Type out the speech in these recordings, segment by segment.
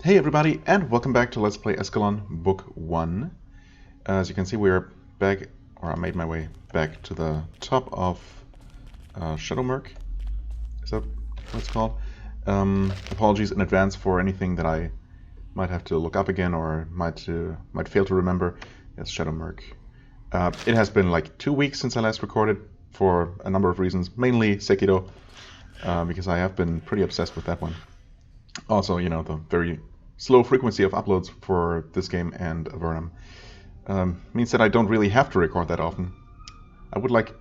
Hey everybody, and welcome back to Let's Play Eschalon Book 1. As you can see, we're back, or I made my way back to the top of Shadowmurk. Is that what it's called? Apologies in advance for anything that I might have to look up again or might fail to remember. Yes, Shadowmurk. It has been like 2 weeks since I last recorded for a number of reasons, mainly Sekiro, because I have been pretty obsessed with that one. Also, you know, the very slow frequency of uploads for this game and Avernum means that I don't really have to record that often. I would like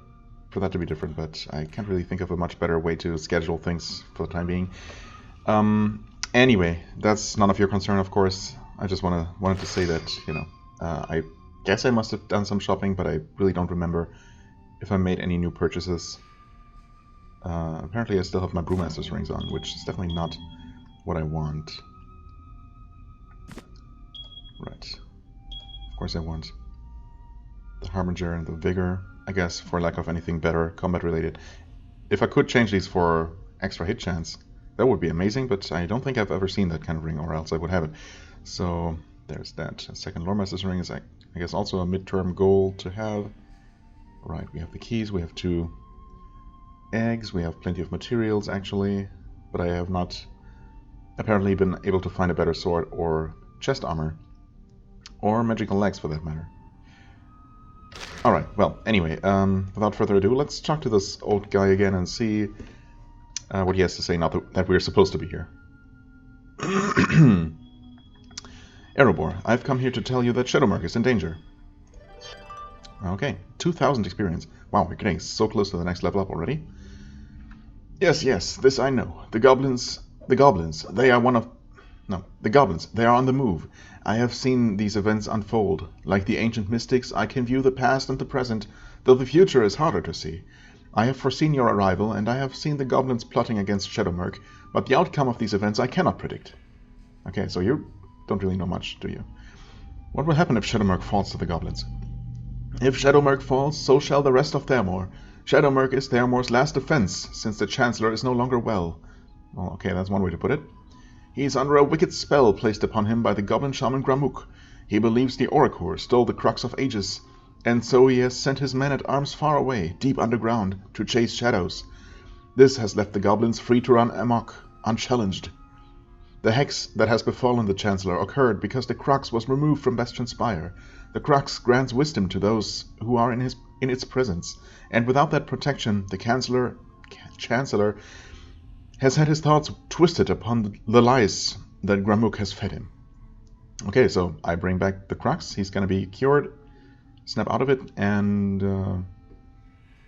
for that to be different, but I can't really think of a much better way to schedule things for the time being. Anyway, that's none of your concern, of course. I just wanted to say that, you know, I guess I must have done some shopping, but I really don't remember if I made any new purchases. Apparently I still have my Brewmaster's rings on, which is definitely not what I want. Right. Of course I want the Harbinger and the Vigor, I guess, for lack of anything better, combat related. If I could change these for extra hit chance, that would be amazing, but I don't think I've ever seen that kind of ring, or else I would have it. So there's that. A second Loremaster's ring is, I guess, also a midterm goal to have. Right, we have the keys, we have 2 eggs, we have plenty of materials actually, but I have not apparently been able to find a better sword or chest armor, or magical legs for that matter. Alright, well, anyway, without further ado, let's talk to this old guy again and see what he has to say, not that we're supposed to be here. Erebor, I've come here to tell you that Shadowmurk is in danger. Okay, 2,000 experience. Wow, we're getting so close to the next level up already. Yes, this I know. The goblins, they are the goblins, they are on the move. I have seen these events unfold. Like the ancient mystics, I can view the past and the present, though the future is harder to see. I have foreseen your arrival, and I have seen the goblins plotting against Shadowmurk, but the outcome of these events I cannot predict. Okay, so you don't really know much, do you? What will happen if Shadowmurk falls to the goblins? If Shadowmurk falls, so shall the rest of Thermor. Shadowmurk is Thermor's last defense, since the Chancellor is no longer well. Well, okay, that's one way to put it. He is under a wicked spell placed upon him by the goblin shaman Gramuk. He believes the Oracle stole the Crux of Ages, and so he has sent his men-at-arms far away, deep underground, to chase shadows. This has left the goblins free to run amok, unchallenged. The hex that has befallen the Chancellor occurred because the Crux was removed from Bastion Spire. The Crux grants wisdom to those who are in its presence, and without that protection, the Chancellor has had his thoughts twisted upon the lies that Gramuk has fed him. Okay, so I bring back the Crux. He's going to be cured, snap out of it, and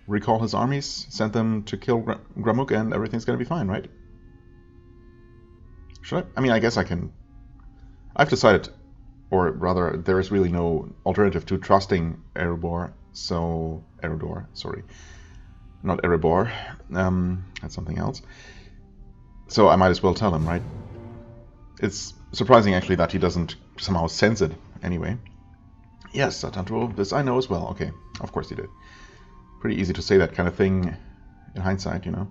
recall his armies, send them to kill Gramuk, and everything's going to be fine, right? Should I? I mean, I guess I can. I've decided, or rather, there is really no alternative to trusting Erebor, so... Eredor, sorry. Not Erebor. That's something else. So I might as well tell him, right? It's surprising, actually, that he doesn't somehow sense it anyway. Yes, Satantuo, this I know as well. Okay, of course he did. Pretty easy to say that kind of thing in hindsight, you know.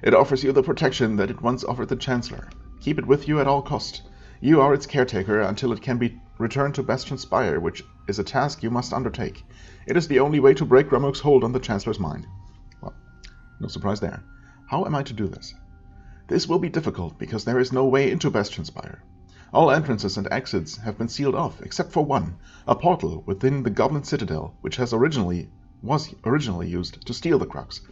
It offers you the protection that it once offered the Chancellor. Keep it with you at all cost. You are its caretaker until it can be returned to Bastion Spire, which is a task you must undertake. It is the only way to break Gramuk's hold on the Chancellor's mind. Well, no surprise there. How am I to do this? This will be difficult, because there is no way into Bastion Spire. All entrances and exits have been sealed off, except for one, a portal within the Goblin Citadel, which was originally used to steal the Crux.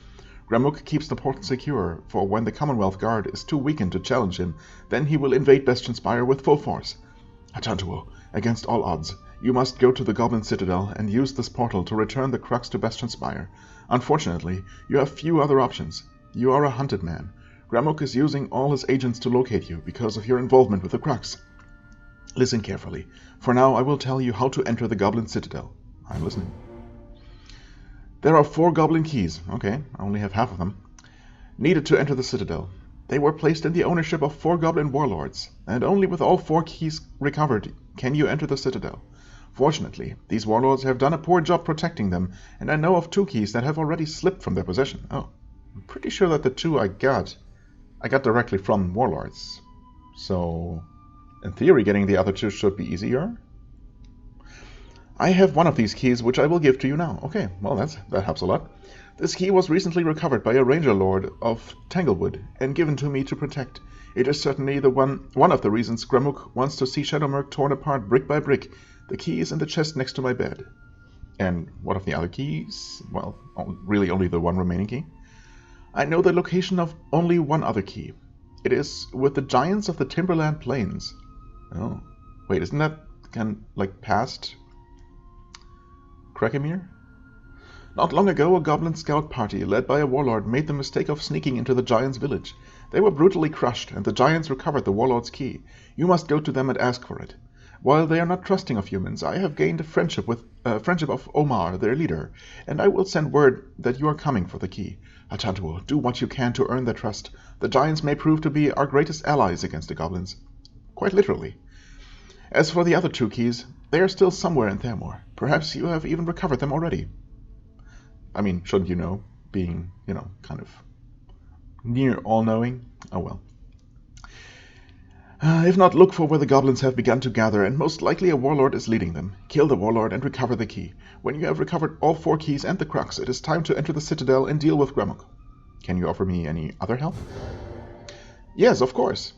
Gramuk keeps the portal secure, for when the Commonwealth Guard is too weakened to challenge him, then he will invade Bastion Spire with full force. Atantuo, against all odds, you must go to the Goblin Citadel and use this portal to return the Crux to Bastion Spire. Unfortunately, you have few other options. You are a hunted man. Gramuk is using all his agents to locate you because of your involvement with the Crux. Listen carefully. For now, I will tell you how to enter the Goblin Citadel. I'm listening. There are 4 goblin keys. Okay, I only have half of them. Needed to enter the Citadel. They were placed in the ownership of 4 goblin warlords, and only with all 4 keys recovered can you enter the Citadel. Fortunately, these warlords have done a poor job protecting them, and I know of 2 keys that have already slipped from their possession. Oh, I'm pretty sure that the 2 I got directly from warlords. So In theory, getting the other two should be easier. I have one of these keys, which I will give to you now. Okay, well, that helps a lot. This key was recently recovered by a ranger lord of Tanglewood and given to me to protect. It is certainly one of the reasons Gremuk wants to see Shadowmurk torn apart brick by brick. The key is in the chest next to my bed. And what of the other keys? Well, really only the one remaining key. I know the location of only one other key. It is with the giants of the Timberland Plains. Oh, wait, isn't that kind of like past Krakemir? Not long ago, a goblin scout party led by a warlord made the mistake of sneaking into the giants' village. They were brutally crushed, and the giants recovered the warlord's key. You must go to them and ask for it. While they are not trusting of humans, I have gained a friendship of Omar, their leader, and I will send word that you are coming for the key. Atantuo, do what you can to earn their trust. The giants may prove to be our greatest allies against the goblins. Quite literally. As for the other two keys, they are still somewhere in Thamor. Perhaps you have even recovered them already. I mean, shouldn't you know, being, kind of near all-knowing? Oh well. If not, look for where the goblins have begun to gather, and most likely a warlord is leading them. Kill the warlord and recover the key. When you have recovered all 4 keys and the crux, it is time to enter the citadel and deal with Gremuk. Can you offer me any other help? Yes, of course.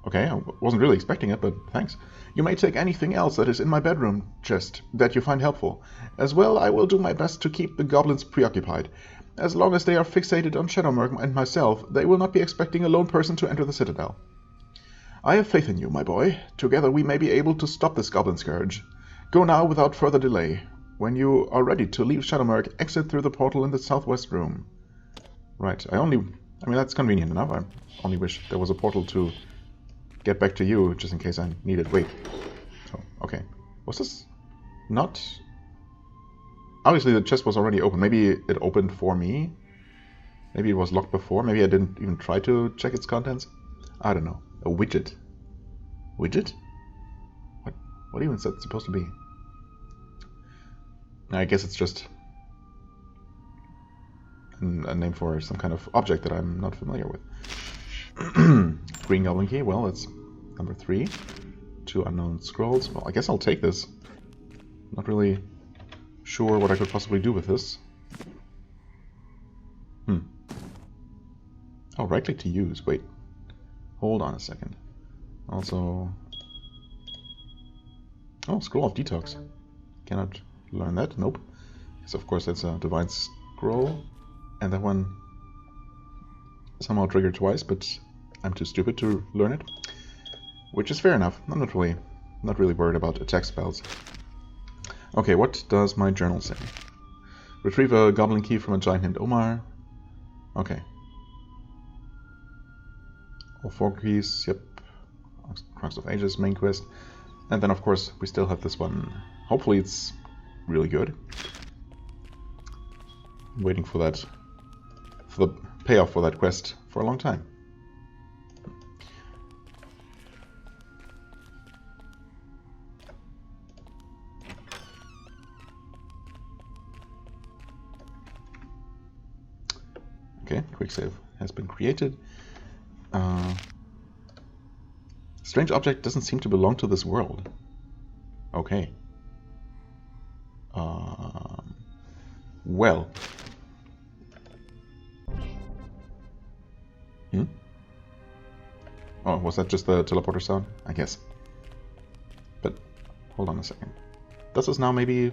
Okay, I wasn't really expecting it, but thanks. You may take anything else that is in my bedroom chest that you find helpful. As well, I will do my best to keep the goblins preoccupied. As long as they are fixated on Shadowmurk and myself, they will not be expecting a lone person to enter the citadel. I have faith in you, my boy. Together we may be able to stop this goblin scourge. Go now without further delay. When you are ready to leave Shadowmurk, exit through the portal in the southwest room. Right, I mean, that's convenient enough. I only wish there was a portal to get back to you, just in case I needed. Wait. Oh, okay. Was this not... Obviously the chest was already open. Maybe it opened for me. Maybe it was locked before. Maybe I didn't even try to check its contents. I don't know. A widget. Widget? What even is that supposed to be? I guess it's just a name for some kind of object that I'm not familiar with. Green Goblin Key, well, that's number 3. 2 unknown scrolls. Well, I guess I'll take this. Not really sure what I could possibly do with this. Oh, right click to use. Wait. Hold on a second. Also... Oh, Scroll of Detox. Cannot learn that. Nope. Yes, of course, that's a Divine Scroll. And that one somehow triggered twice, but I'm too stupid to learn it. Which is fair enough. I'm not really worried about attack spells. Okay, what does my journal say? Retrieve a goblin key from a giant named Omar. Okay. All 4 keys, yep. Crux of Ages, main quest. And then, of course, we still have this one. Hopefully it's really good. I'm waiting for that, for the payoff for that quest for a long time. Okay, quick save has been created. Strange object doesn't seem to belong to this world. Okay. Well. Oh, was that just the teleporter sound? I guess. But, hold on a second. Does this now maybe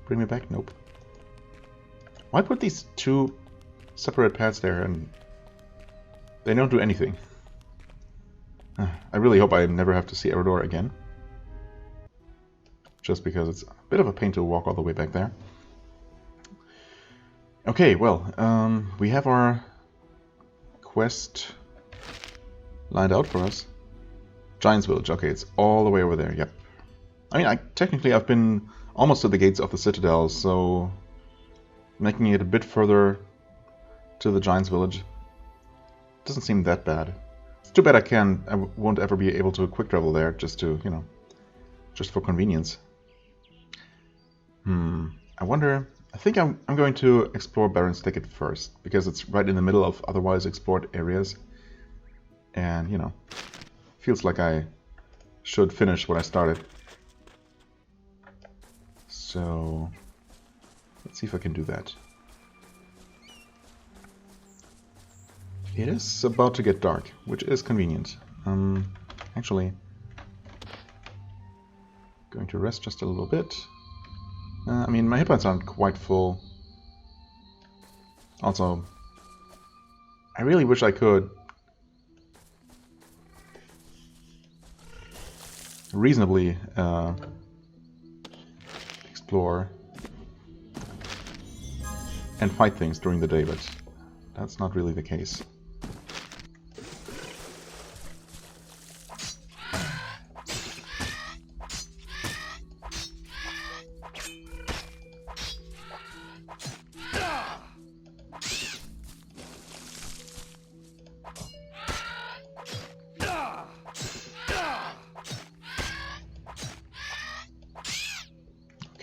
bring me back? Nope. Why put these 2 separate paths there and they don't do anything? I really hope I never have to see Eredor again. Just because it's a bit of a pain to walk all the way back there. Okay, well, we have our quest lined out for us. Giant's Village, okay, it's all the way over there, yep. I mean, technically I've been almost to the gates of the Citadel, so making it a bit further to the Giant's Village doesn't seem that bad. It's too bad I won't ever be able to quick travel there, just to, just for convenience. I wonder... I think I'm going to explore Baron's Thicket first, because it's right in the middle of otherwise explored areas. And, feels like I should finish what I started. So let's see if I can do that. It is about to get dark, which is convenient. Actually, going to rest just a little bit. I mean, my hit points aren't quite full. Also, I really wish I could reasonably explore and fight things during the day, but that's not really the case.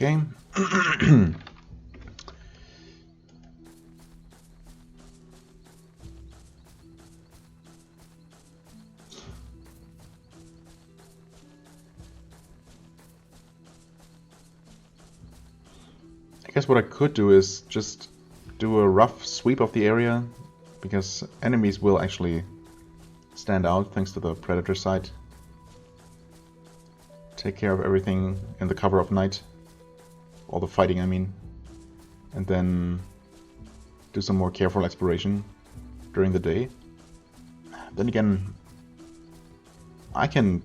Okay. I guess what I could do is just do a rough sweep of the area, because enemies will actually stand out thanks to the predator sight. Take care of everything in the cover of night. All the fighting, I mean. And then do some more careful exploration during the day. Then again, I can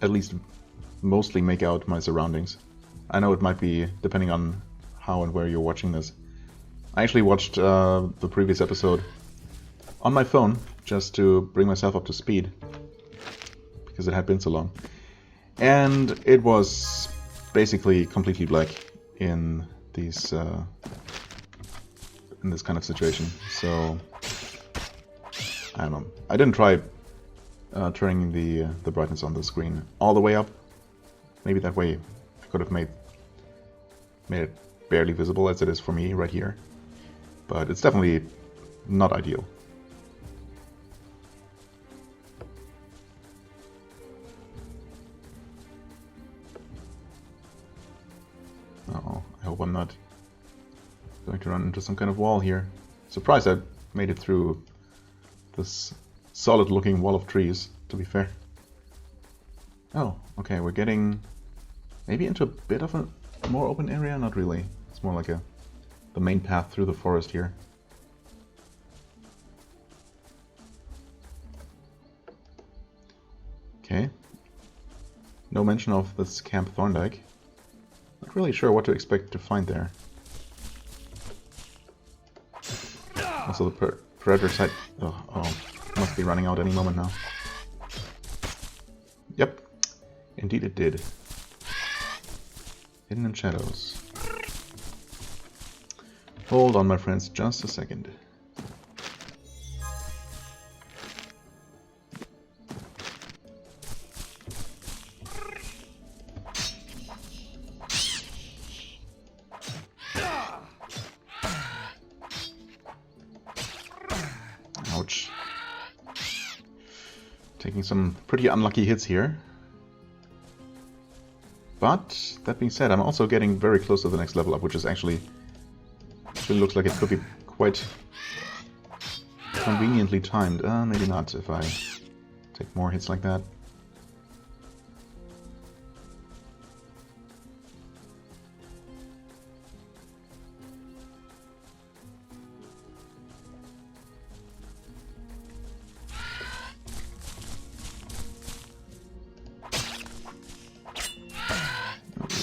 at least mostly make out my surroundings. I know it might be depending on how and where you're watching this. I actually watched the previous episode on my phone just to bring myself up to speed, because it had been so long. And it was basically completely black in these in this kind of situation. So I don't know. I didn't try turning the brightness on the screen all the way up. Maybe that way I could have made it barely visible as it is for me right here. But it's definitely not ideal. Uh-oh, I hope I'm not going to run into some kind of wall here. Surprised I made it through this solid-looking wall of trees, to be fair. Oh, okay, we're getting maybe into a bit of a more open area? Not really. It's more like the main path through the forest here. Okay. No mention of this Camp Thorndyke. Not really sure what to expect to find there. Also the predator site. Oh, must be running out any moment now. Yep, indeed it did. Hidden in shadows. Hold on, my friends, just a second. Ouch. Taking some pretty unlucky hits here. But, that being said, I'm also getting very close to the next level up, which is actually looks like it could be quite conveniently timed. Maybe not if I take more hits like that.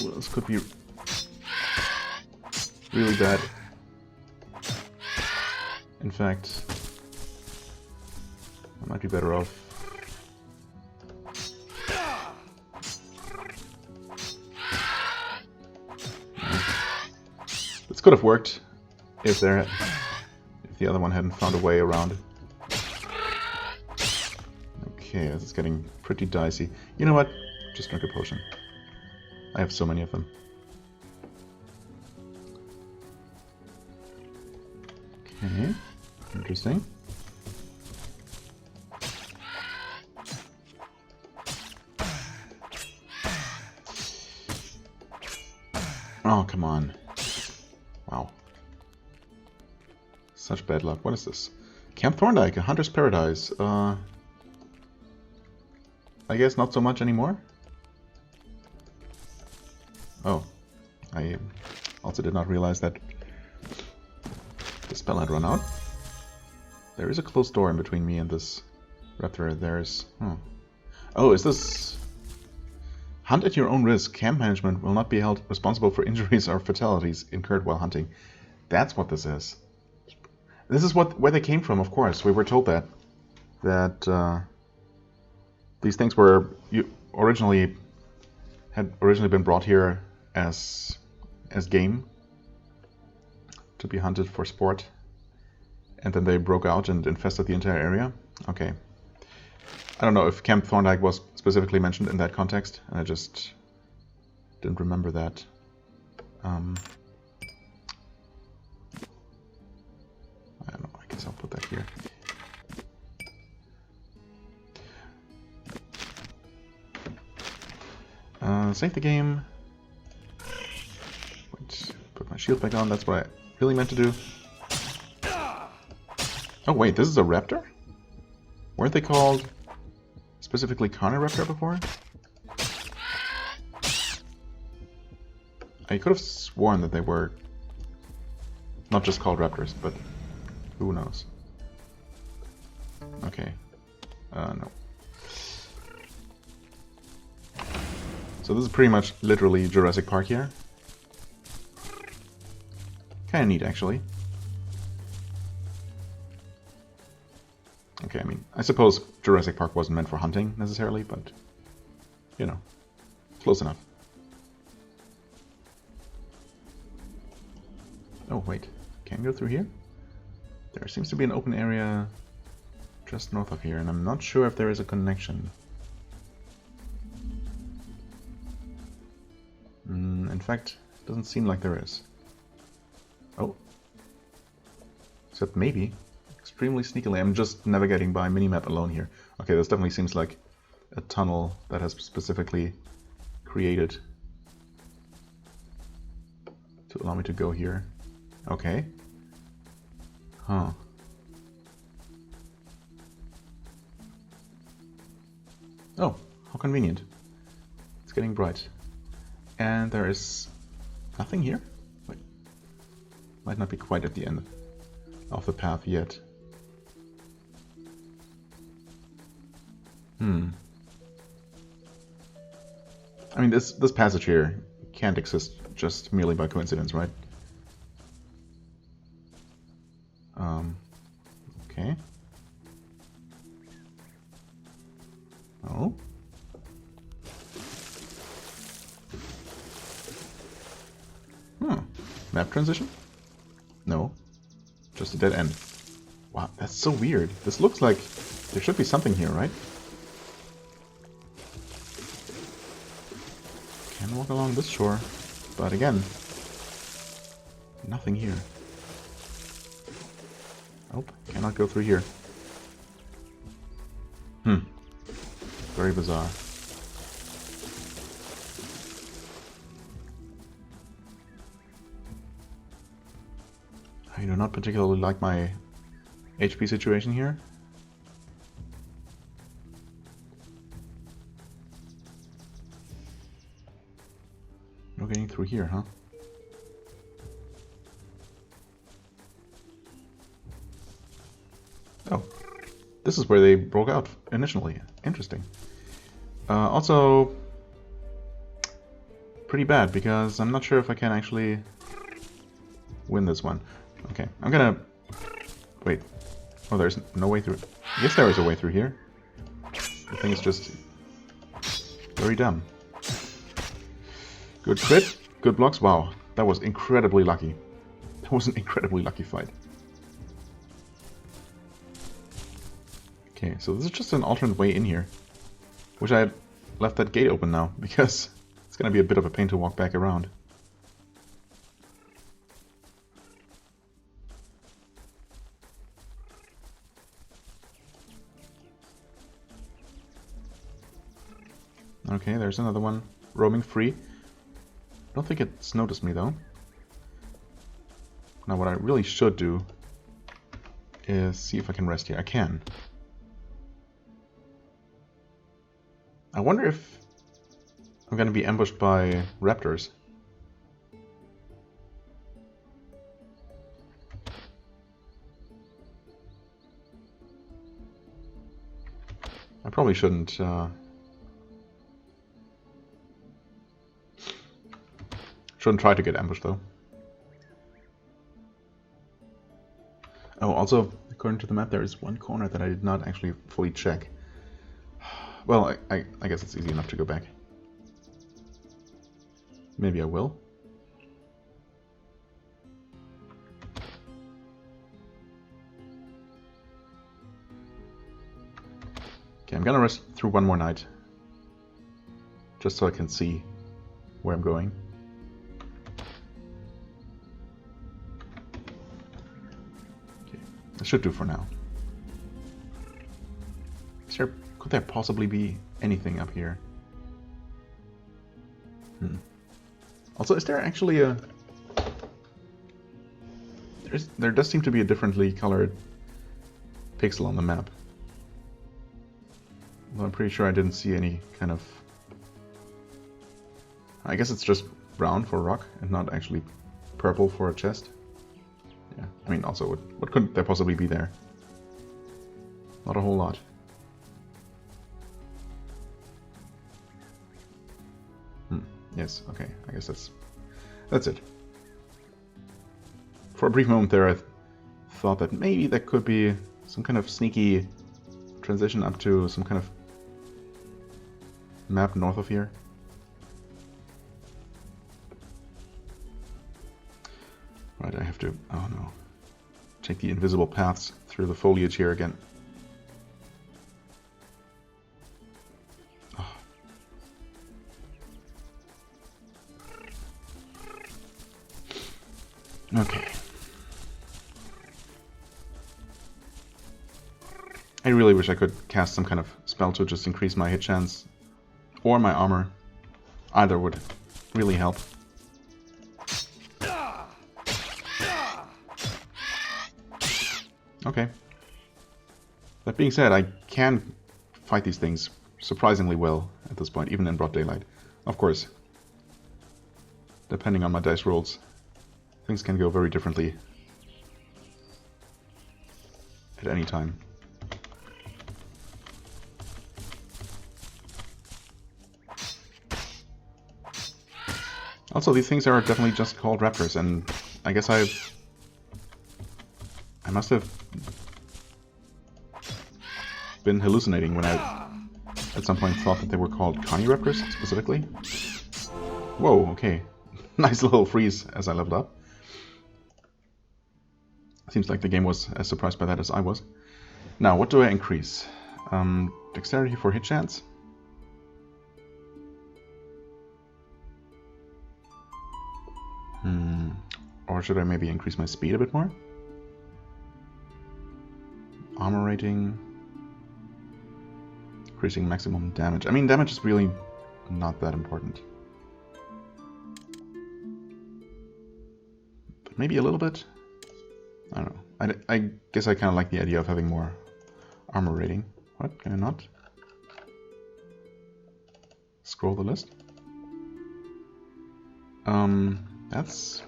Ooh, this could be really bad. In fact, I might be better off. This could have worked if the other one hadn't found a way around. Okay, this is getting pretty dicey. You know what? Just drink a potion. I have so many of them. Okay, interesting. Oh, come on. Wow. Such bad luck. What is this? Camp Thorndyke, a hunter's paradise. I guess not so much anymore? Oh. I also did not realize that the spell had run out. There is a closed door in between me and this raptor. There's... Oh, is this... Hunt at your own risk. Camp management will not be held responsible for injuries or fatalities incurred while hunting. That's what this is. This is where they came from, of course. We were told that these things were had originally been brought here as game to be hunted for sport, and then they broke out and infested the entire area. Okay. I don't know if Camp Thorndyke was specifically mentioned in that context, and I just didn't remember that. I don't know, I guess I'll put that here. Save the game. Wait, put my shield back on, that's what I really meant to do. Oh wait, this is a raptor? Weren't they called specifically Carniraptor before? I could have sworn that they were not just called raptors, but who knows? Okay. No. So this is pretty much literally Jurassic Park here. Kinda neat, actually. Okay, I mean, I suppose Jurassic Park wasn't meant for hunting, necessarily, but, you know, close enough. Oh, wait. Can I go through here? There seems to be an open area just north of here, and I'm not sure if there is a connection. In fact, it doesn't seem like there is. Oh. Except maybe. Extremely sneakily. I'm just navigating by minimap alone here. Okay, this definitely seems like a tunnel that has specifically created to allow me to go here. Okay. Huh. Oh, how convenient. It's getting bright. And there is nothing here? Wait. Might not be quite at the end of the path yet. I mean, this passage here can't exist just merely by coincidence, right? Okay. Oh. Map transition? No. Just a dead end. Wow, that's so weird. This looks like there should be something here, right? Can walk along this shore, but again, nothing here. Nope, cannot go through here. Very bizarre. I do not particularly like my HP situation here. No getting through here, huh? Oh, this is where they broke out initially. Interesting. Also, pretty bad because I'm not sure if I can actually win this one. Okay, I'm gonna... Wait. Oh, there's no way through. I guess there is a way through here. The thing is just very dumb. Good crit, good blocks. Wow, that was incredibly lucky. That was an incredibly lucky fight. Okay, so this is just an alternate way in here. Wish I had left that gate open now, because it's gonna be a bit of a pain to walk back around. Okay, there's another one roaming free. I don't think it's noticed me though. Now what I really should do is see if I can rest here. I can. I wonder if I'm going to be ambushed by raptors. I probably shouldn't. Shouldn't try to get ambushed though. Oh, also, according to the map, there is one corner that I did not actually fully check. Well, I guess it's easy enough to go back. Maybe I will. Okay, I'm gonna rest through one more night. Just so I can see where I'm going. Okay, that should do for now. Could there possibly be anything up here? Also, is there actually a... There does seem to be a differently colored pixel on the map. Well, I'm pretty sure I didn't see any kind of... I guess it's just brown for rock and not actually purple for a chest. Yeah, I mean, also, what could there possibly be there? Not a whole lot. Yes, okay, I guess that's it. For a brief moment there, I thought that maybe there could be some kind of sneaky transition up to some kind of map north of here. Right, I have to, oh no, take the invisible paths through the foliage here again. Okay. I really wish I could cast some kind of spell to just increase my hit chance or my armor. Either would really help. Okay. That being said, I can fight these things surprisingly well at this point, even in broad daylight. Of course, depending on my dice rolls, things can go very differently at any time. Also, these things are definitely just called raptors, and I guess I must have been hallucinating when I at some point thought that they were called carniraptors specifically. Whoa, okay. Nice little freeze as I leveled up. Seems like the game was as surprised by that as I was. Now, what do I increase? Dexterity for hit chance? Or should I maybe increase my speed a bit more? Armor rating. Increasing maximum damage. I mean, damage is really not that important. But maybe a little bit? I don't know. I guess I kind of like the idea of having more armor rating. What? Can I not? Scroll the list? That's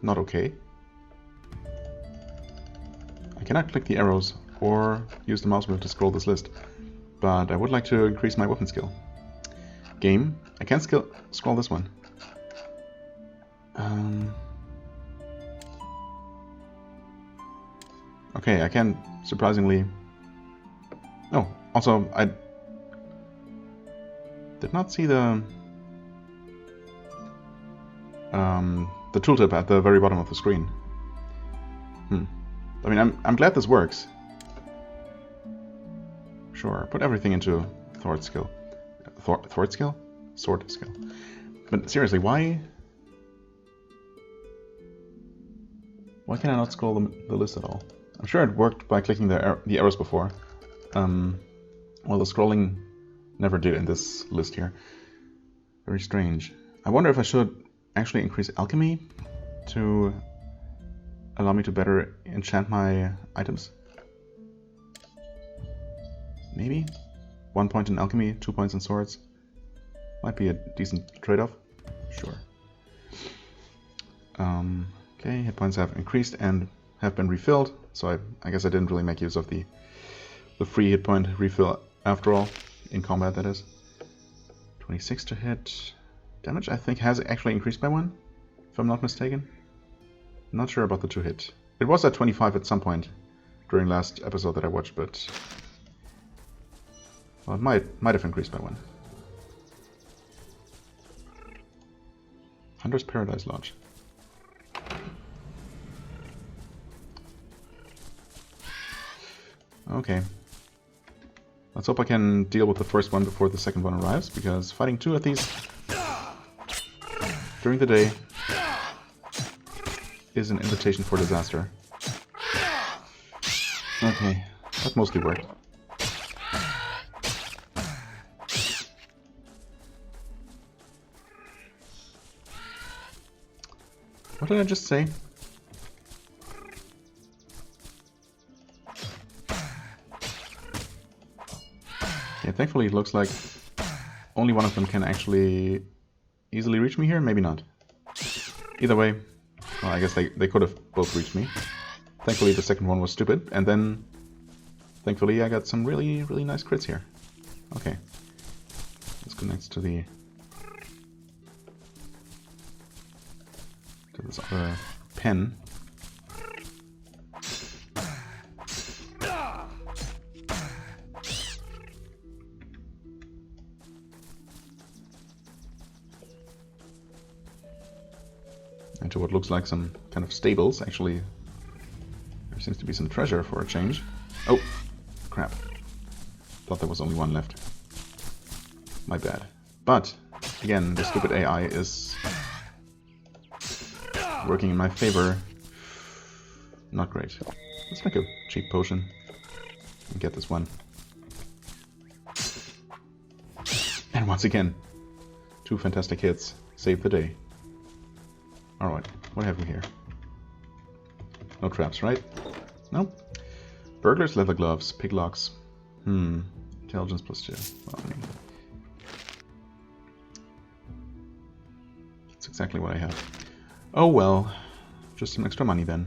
not okay. I cannot click the arrows or use the mouse wheel to scroll this list, but I would like to increase my weapon skill. Game. I can't scroll this one. Okay, I can surprisingly... Oh, also, I did not see the tooltip at the very bottom of the screen. I mean, I'm glad this works. Sure, put everything into Thwart skill. Thwart skill? Sword skill. But seriously, why can I not scroll the list at all? I'm sure it worked by clicking the arrows before. Well, the scrolling never did in this list here. Very strange. I wonder if I should actually increase alchemy to allow me to better enchant my items? Maybe? 1 point in alchemy, 2 points in swords. Might be a decent trade-off. Sure. Okay, hit points have increased and have been refilled, so I guess I didn't really make use of the free hit point refill after all, in combat that is. 26 to hit. Damage I think has actually increased by 1, if I'm not mistaken. Not sure about the 2 hit. It was at 25 at some point during last episode that I watched, but well, it might have increased by 1. Hunter's Paradise Lodge. Okay. Let's hope I can deal with the first one before the second one arrives, because fighting 2 of these during the day is an invitation for disaster. Okay, that mostly worked. What did I just say? Yeah, thankfully it looks like only one of them can actually easily reach me here. Maybe not. Either way, well, I guess they could have both reached me. Thankfully the second one was stupid, and then thankfully I got some really, really nice crits here. Okay. Let's go next to this other pen. And to what looks like some kind of stables. Actually, there seems to be some treasure for a change. Oh, crap. Thought there was only one left. My bad. But, again, the stupid AI is working in my favor. Not great. Let's make a cheap potion and get this one. And once again, 2 fantastic hits save the day. Alright, what have we here? No traps, right? Nope. Burglar's leather gloves, piglocks. Intelligence +2. Well, I mean, that's exactly what I have. Oh well, just some extra money then.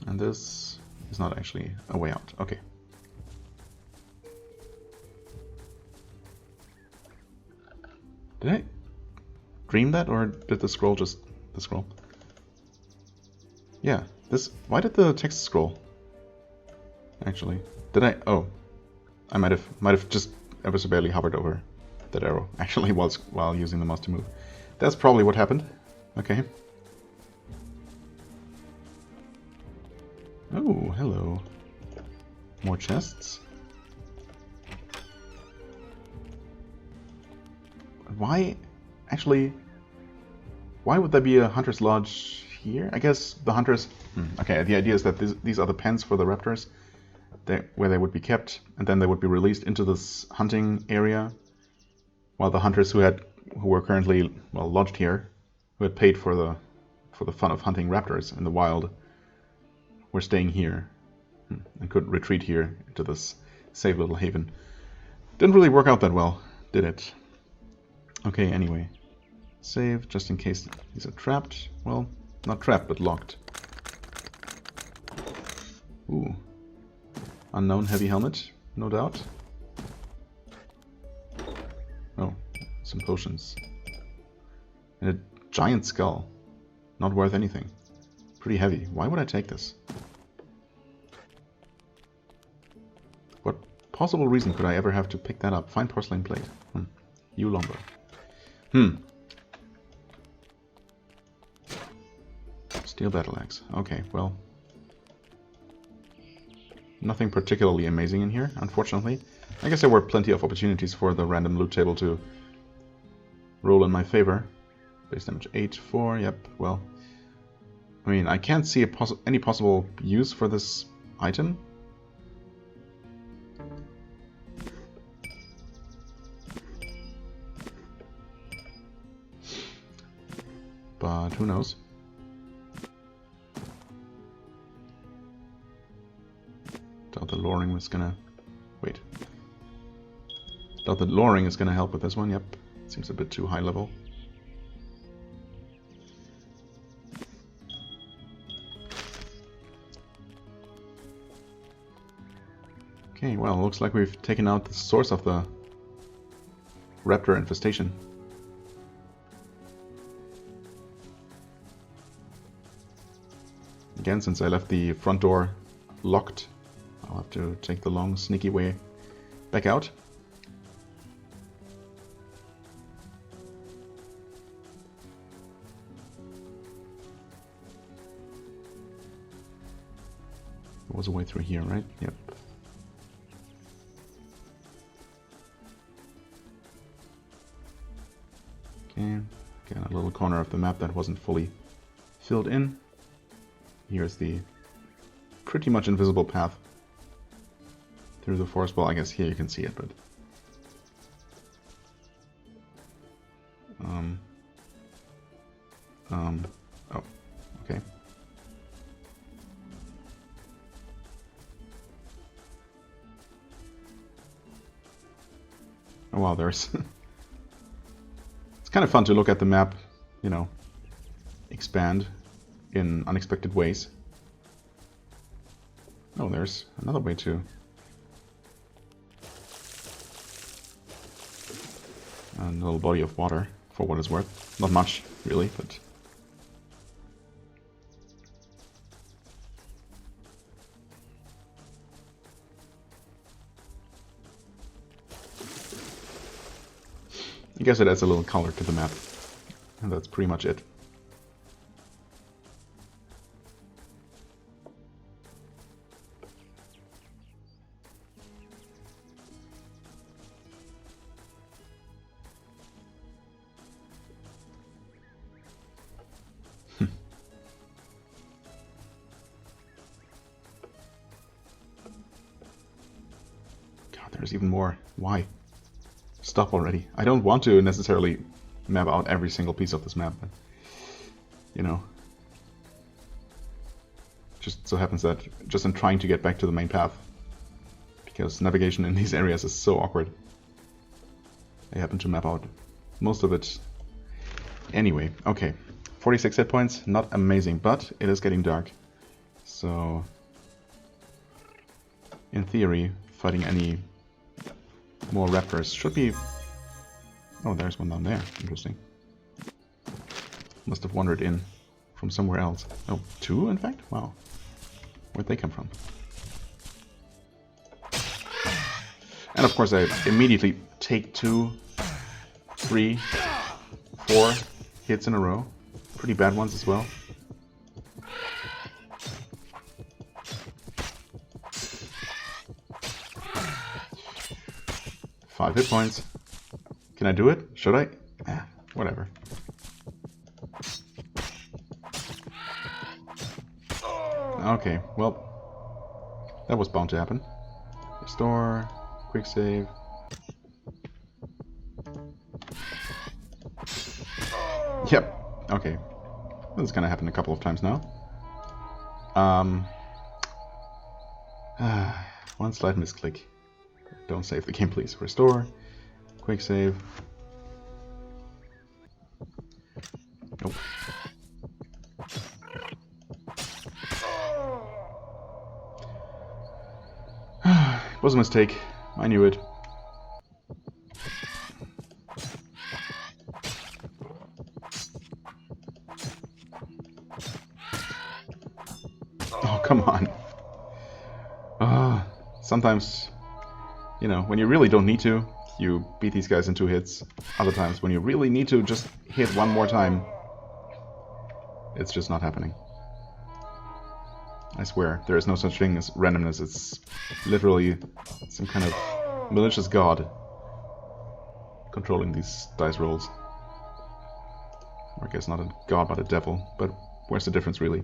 And this is not actually a way out. Okay. Did I dream that, or did the scroll just... the scroll? Yeah, this... why did the text scroll? Actually. Did I... oh. I might have just ever so barely hovered over that arrow, actually, while using the mouse to move. That's probably what happened. Okay. Oh, hello. More chests. Why, actually, why would there be a hunter's lodge here? I guess the hunters... okay, the idea is that these are the pens for the raptors, where they would be kept, and then they would be released into this hunting area, while the hunters who were currently, well, lodged here, who had paid for the fun of hunting raptors in the wild, were staying here and could retreat here into this safe little haven. Didn't really work out that well, did it? Okay, anyway. Save, just in case these are trapped. Well, not trapped, but locked. Ooh. Unknown heavy helmet, no doubt. Oh, some potions. And a giant skull. Not worth anything. Pretty heavy. Why would I take this? What possible reason could I ever have to pick that up? Fine porcelain plate. Yew lumber. Steel battle axe. Okay, well. Nothing particularly amazing in here, unfortunately. I guess there were plenty of opportunities for the random loot table to roll in my favor. Base damage 8, 4, yep, well. I mean, I can't see any possible use for this item. But who knows? Doubt the luring was gonna... Wait. Doubt that luring is gonna help with this one, yep. Seems a bit too high level. Okay, well, looks like we've taken out the source of the raptor infestation. Again, since I left the front door locked, I'll have to take the long, sneaky way back out. There was a way through here, right? Yep. Okay, again, a little corner of the map that wasn't fully filled in. Here's the pretty much invisible path through the forest. Well, I guess here you can see it, but... oh, okay. Oh, wow, there's... It's kind of fun to look at the map, you know, expand in unexpected ways. Oh, there's another way too. A little body of water, for what it's worth. Not much, really, but... I guess it adds a little color to the map. And that's pretty much it. God, there's even more. Why? Stop already. I don't want to necessarily map out every single piece of this map, but, you know. Just so happens that just in trying to get back to the main path, because navigation in these areas is so awkward, I happen to map out most of it. Anyway, okay. 46 hit points, not amazing, but it is getting dark. So, in theory, fighting any more raptors should be... Oh, there's one down there. Interesting. Must have wandered in from somewhere else. Oh, two, in fact? Wow. Where'd they come from? And of course I immediately take 2, 3, 4 hits in a row. Pretty bad ones as well. Five hit points. Can I do it? Should I? Whatever. Okay, well, that was bound to happen. Restore, quick save. Yep, okay. This is gonna happen a couple of times now. One slight misclick. Don't save the game, please. Restore, quick save. Nope. It was a mistake. I knew it. Oh, come on. Sometimes, you know, when you really don't need to, you beat these guys in 2 hits. Other times, when you really need to just hit one more time, it's just not happening. I swear, there is no such thing as randomness. It's literally some kind of malicious god controlling these dice rolls. Or I guess not a god, but a devil. But Where's the difference, really?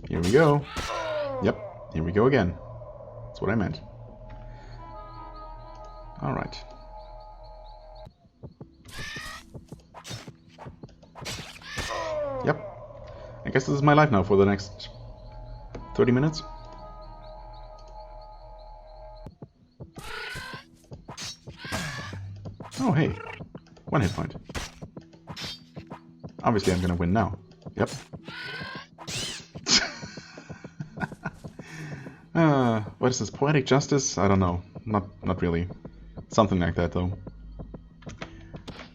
Here we go. Yep, here we go again. That's what I meant. Alright. Yep. I guess this is my life now for the next 30 minutes. Oh, hey. 1 hit point. Obviously, I'm gonna win now. Yep. What is this? Poetic justice? I don't know. Not really. Something like that, though.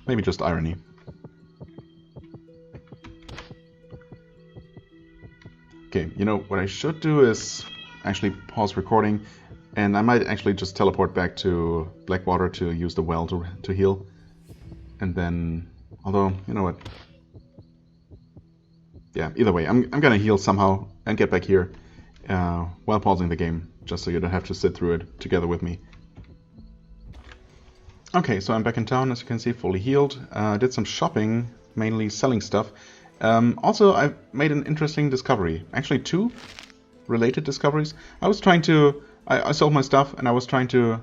Maybe just irony. Okay, you know, what I should do is actually pause recording, and I might actually just teleport back to Blackwater to use the well to heal. And then, although, you know what? Yeah, either way, I'm gonna heal somehow and get back here while pausing the game, just so you don't have to sit through it together with me. Okay, so I'm back in town, as you can see, fully healed. Did some shopping, mainly selling stuff. Also, I made an interesting discovery. Actually, 2 related discoveries. I was trying to... I sold my stuff, and I was trying to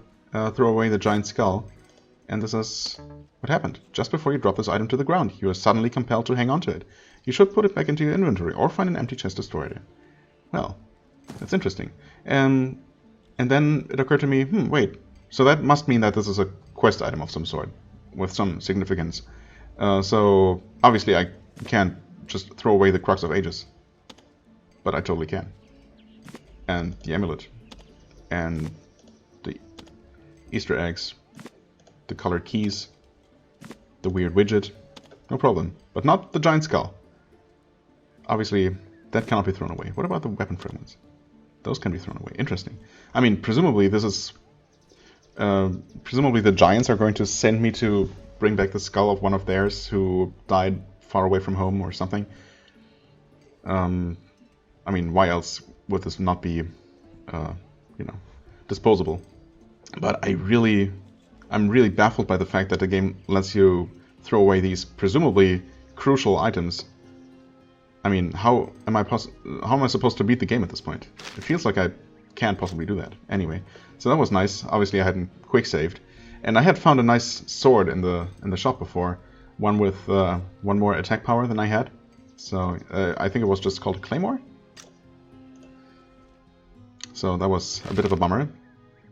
throw away the giant skull. And this is what happened. Just before you drop this item to the ground, you are suddenly compelled to hang on to it. You should put it back into your inventory, or find an empty chest to store it in. Well, that's interesting. And then it occurred to me, wait, so that must mean that this is a quest item of some sort, with some significance. So, obviously I can't just throw away the Crux of Ages. But I totally can. And the amulet. And the Easter eggs. The colored keys. The weird widget. No problem. But not the giant skull. Obviously, that cannot be thrown away. What about the weapon fragments? Those can be thrown away. Interesting. I mean, presumably this is... presumably the giants are going to send me to bring back the skull of one of theirs who died far away from home or something. I mean, why else would this not be, you know, disposable? But I'm really baffled by the fact that the game lets you throw away these presumably crucial items. I mean, how am I supposed to beat the game at this point? It feels like I can't possibly do that. Anyway, so that was nice. Obviously, I hadn't quick saved, and I had found a nice sword in the shop before, one with 1 more attack power than I had. So I think it was just called a Claymore. So that was a bit of a bummer.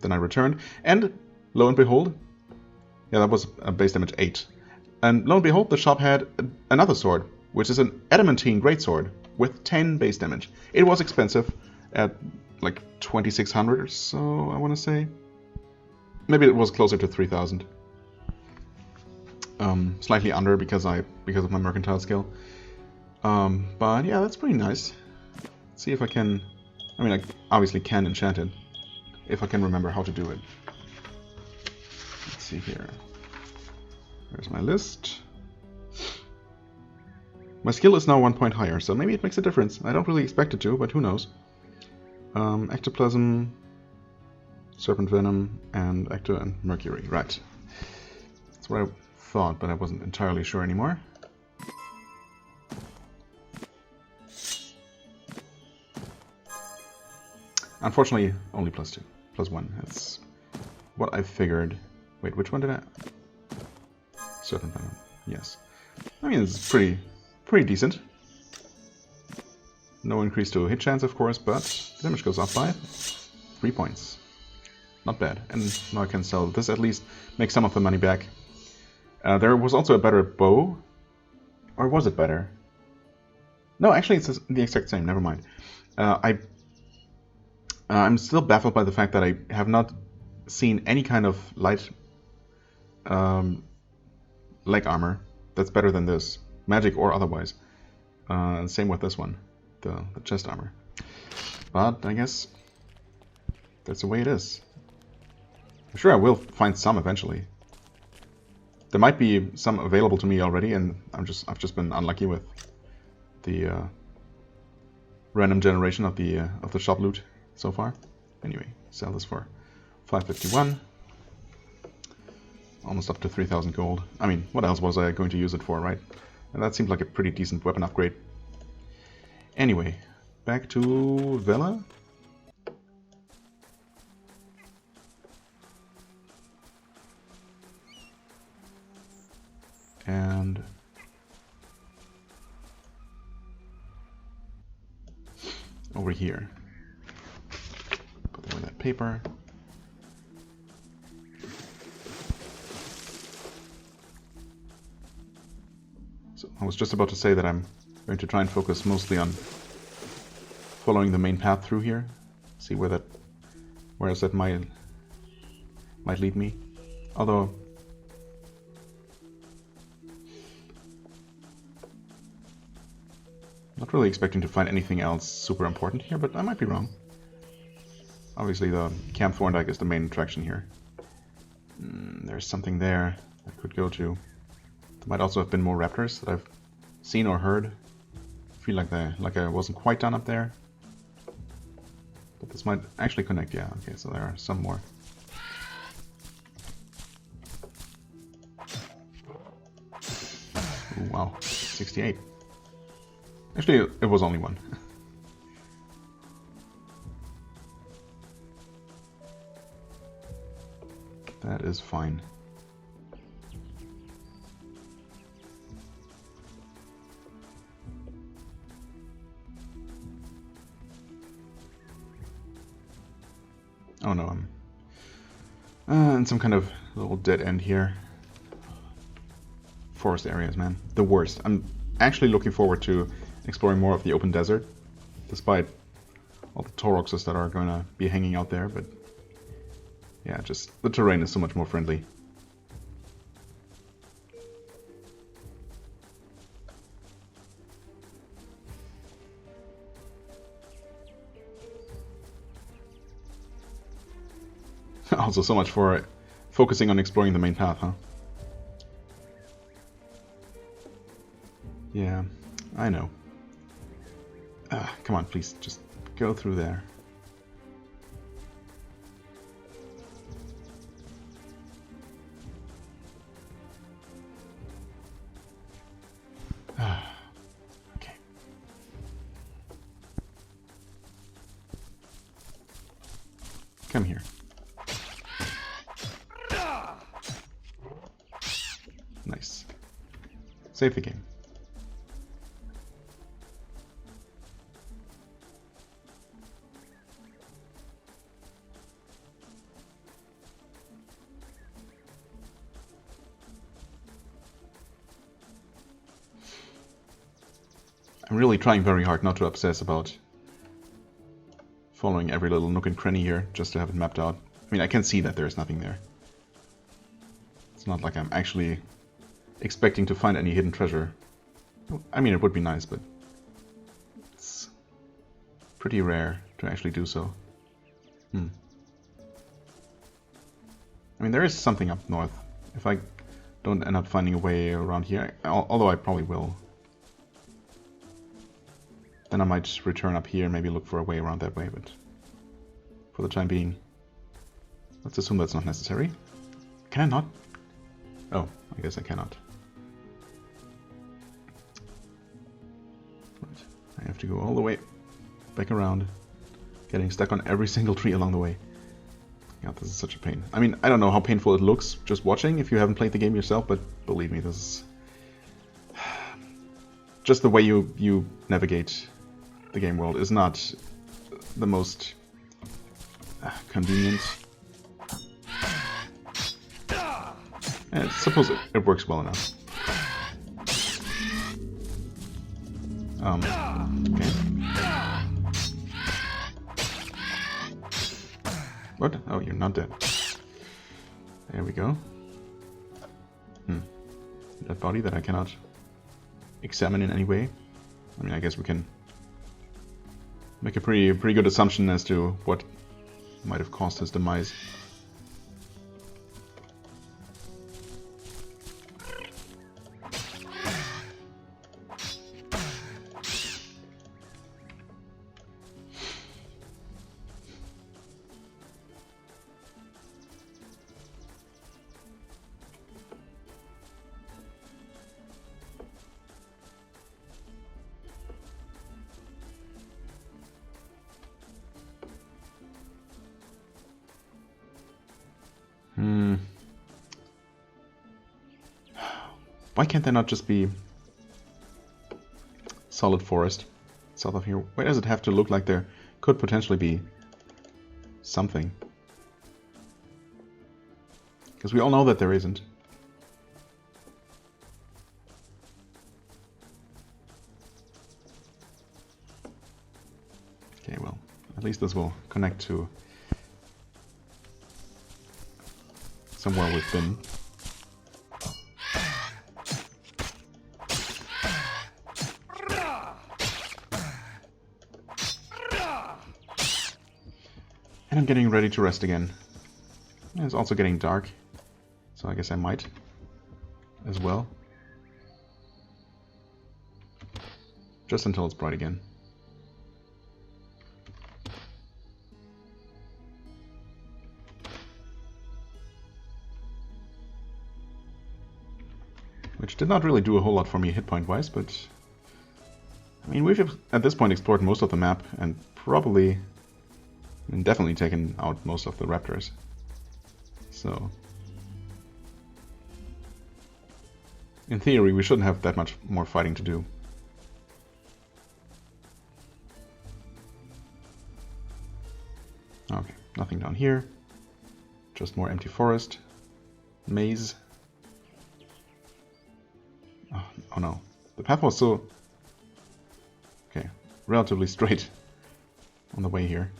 Then I returned, and lo and behold, yeah, that was a base damage 8. And lo and behold, the shop had another sword, which is an adamantine greatsword with 10 base damage. It was expensive, at like 2,600 or so, I want to say. Maybe it was closer to 3,000. Slightly under because of my mercantile skill. But yeah, that's pretty nice. Let's see if I can... I mean, I obviously can enchant it, if I can remember how to do it. Let's see here. There's my list. My skill is now 1 point higher, so maybe it makes a difference. I don't really expect it to, but who knows. Ectoplasm, Serpent Venom, and Ecto and Mercury. Right. That's what I thought, but I wasn't entirely sure anymore. Unfortunately, only +2. +1. That's what I figured. Wait, which one did I... Serpent Venom. Yes. I mean, it's pretty decent. No increase to hit chance, of course, but damage goes up by 3 points. Not bad. And now I can sell this, at least make some of the money back. There was also a better bow. Or was it better? No, actually it's the exact same, never mind. I'm still baffled by the fact that I have not seen any kind of light leg armor that's better than this. Magic or otherwise. Same with this one. The chest armor. But I guess that's the way it is. I'm sure I will find some eventually. There might be some available to me already, and I've just been unlucky with the random generation of the shop loot so far. Anyway, sell this for 551. Almost up to 3,000 gold. I mean, what else was I going to use it for, right? And that seemed like a pretty decent weapon upgrade. Anyway, back to Vela. And over here. Put away that paper. So I was just about to say that I'm going to try and focus mostly on following the main path through here. See where else that might lead me. Although not really expecting to find anything else super important here, but I might be wrong. Obviously the Camp Thorndyke is the main attraction here. There's something there I could go to. There might also have been more raptors that I've seen or heard. I feel like I wasn't quite done up there. But this might actually connect, yeah. Okay, so there are some more. Ooh, wow, 68. Actually, it was only one. That is fine. Oh no, I'm in some kind of little dead end here. Forest areas, man. The worst. I'm actually looking forward to exploring more of the open desert, despite all the Tauroxes that are going to be hanging out there, but yeah, just the terrain is so much more friendly. Also, so much for focusing on exploring the main path, huh? Yeah, I know. Come on, please, just go through there. Okay. Come here. Nice. Save the game. I'm really trying very hard not to obsess about following every little nook and cranny here, just to have it mapped out. I mean, I can see that there's nothing there. It's not like I'm actually expecting to find any hidden treasure. I mean, it would be nice, but it's pretty rare to actually do so. I mean, there is something up north. If I don't end up finding a way around here, although I probably will. Then I might return up here and maybe look for a way around that way, but for the time being, let's assume that's not necessary. Can I not? Oh, I guess I cannot. Right. I have to go all the way back around, getting stuck on every single tree along the way. God, this is such a pain. I mean, I don't know how painful it looks just watching if you haven't played the game yourself, but believe me, this is just the way you navigate the game world is not the most convenient. I suppose it works well enough. Okay. What? Oh, you're not dead. There we go. That body that I cannot examine in any way. I mean, I guess we can make a pretty good assumption as to what might have caused his demise. Why can't there not just be solid forest south of here? Why does it have to look like there could potentially be something? Because we all know that there isn't. Okay, well, at least this will connect to somewhere we've been. And I'm getting ready to rest again. And it's also getting dark, so I guess I might as well. Just until it's bright again. Which did not really do a whole lot for me hit point wise, but I mean, we've at this point explored most of the map and probably and definitely taken out most of the raptors. So in theory we shouldn't have that much more fighting to do. Okay, nothing down here. Just more empty forest. Maze. Oh no. The path was so... okay, relatively straight on the way here.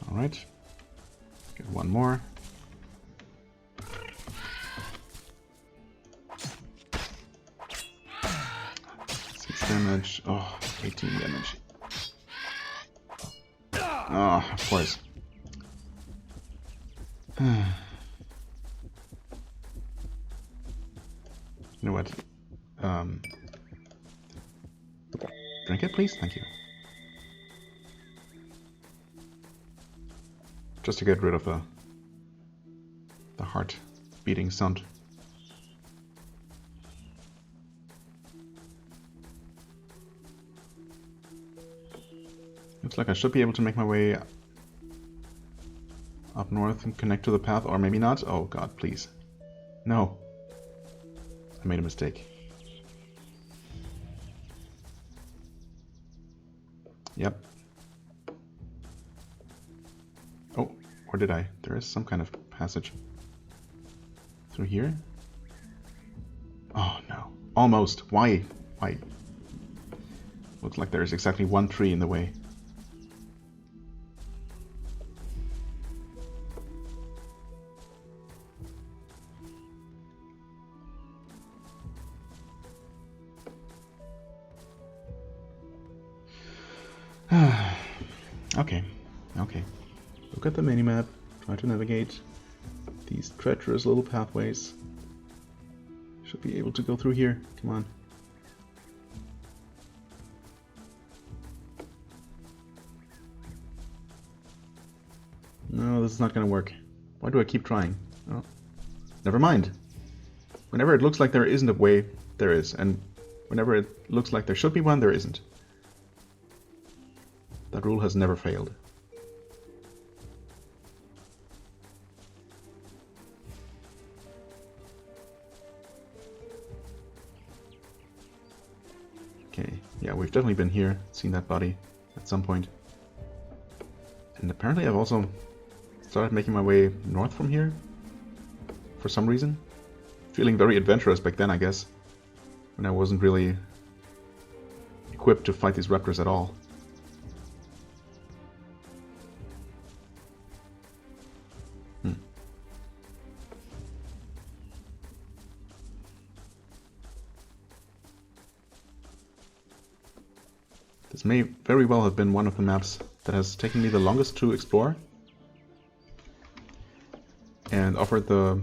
Alright. Get one more. 6 damage. Oh, 18 damage. Oh, of course. You know what? Drink it, please? Thank you. Just to get rid of the heart beating sound. Looks like I should be able to make my way up north and connect to the path, or maybe not. Oh god, please. No. I made a mistake. Yep. Oh, or did I? There is some kind of passage through here. Oh no. Almost. Why? Why? Looks like there's exactly one tree in the way. Okay. Look at the minimap, try to navigate these treacherous little pathways. Should be able to go through here, come on. No, this is not gonna work. Why do I keep trying? Oh, never mind. Whenever it looks like there isn't a way, there is. And whenever it looks like there should be one, there isn't. That rule has never failed. Okay, yeah, we've definitely been here, seen that body at some point. And apparently I've also started making my way north from here, for some reason. Feeling very adventurous back then, I guess, when I wasn't really equipped to fight these raptors at all. This may very well have been one of the maps that has taken me the longest to explore and offered the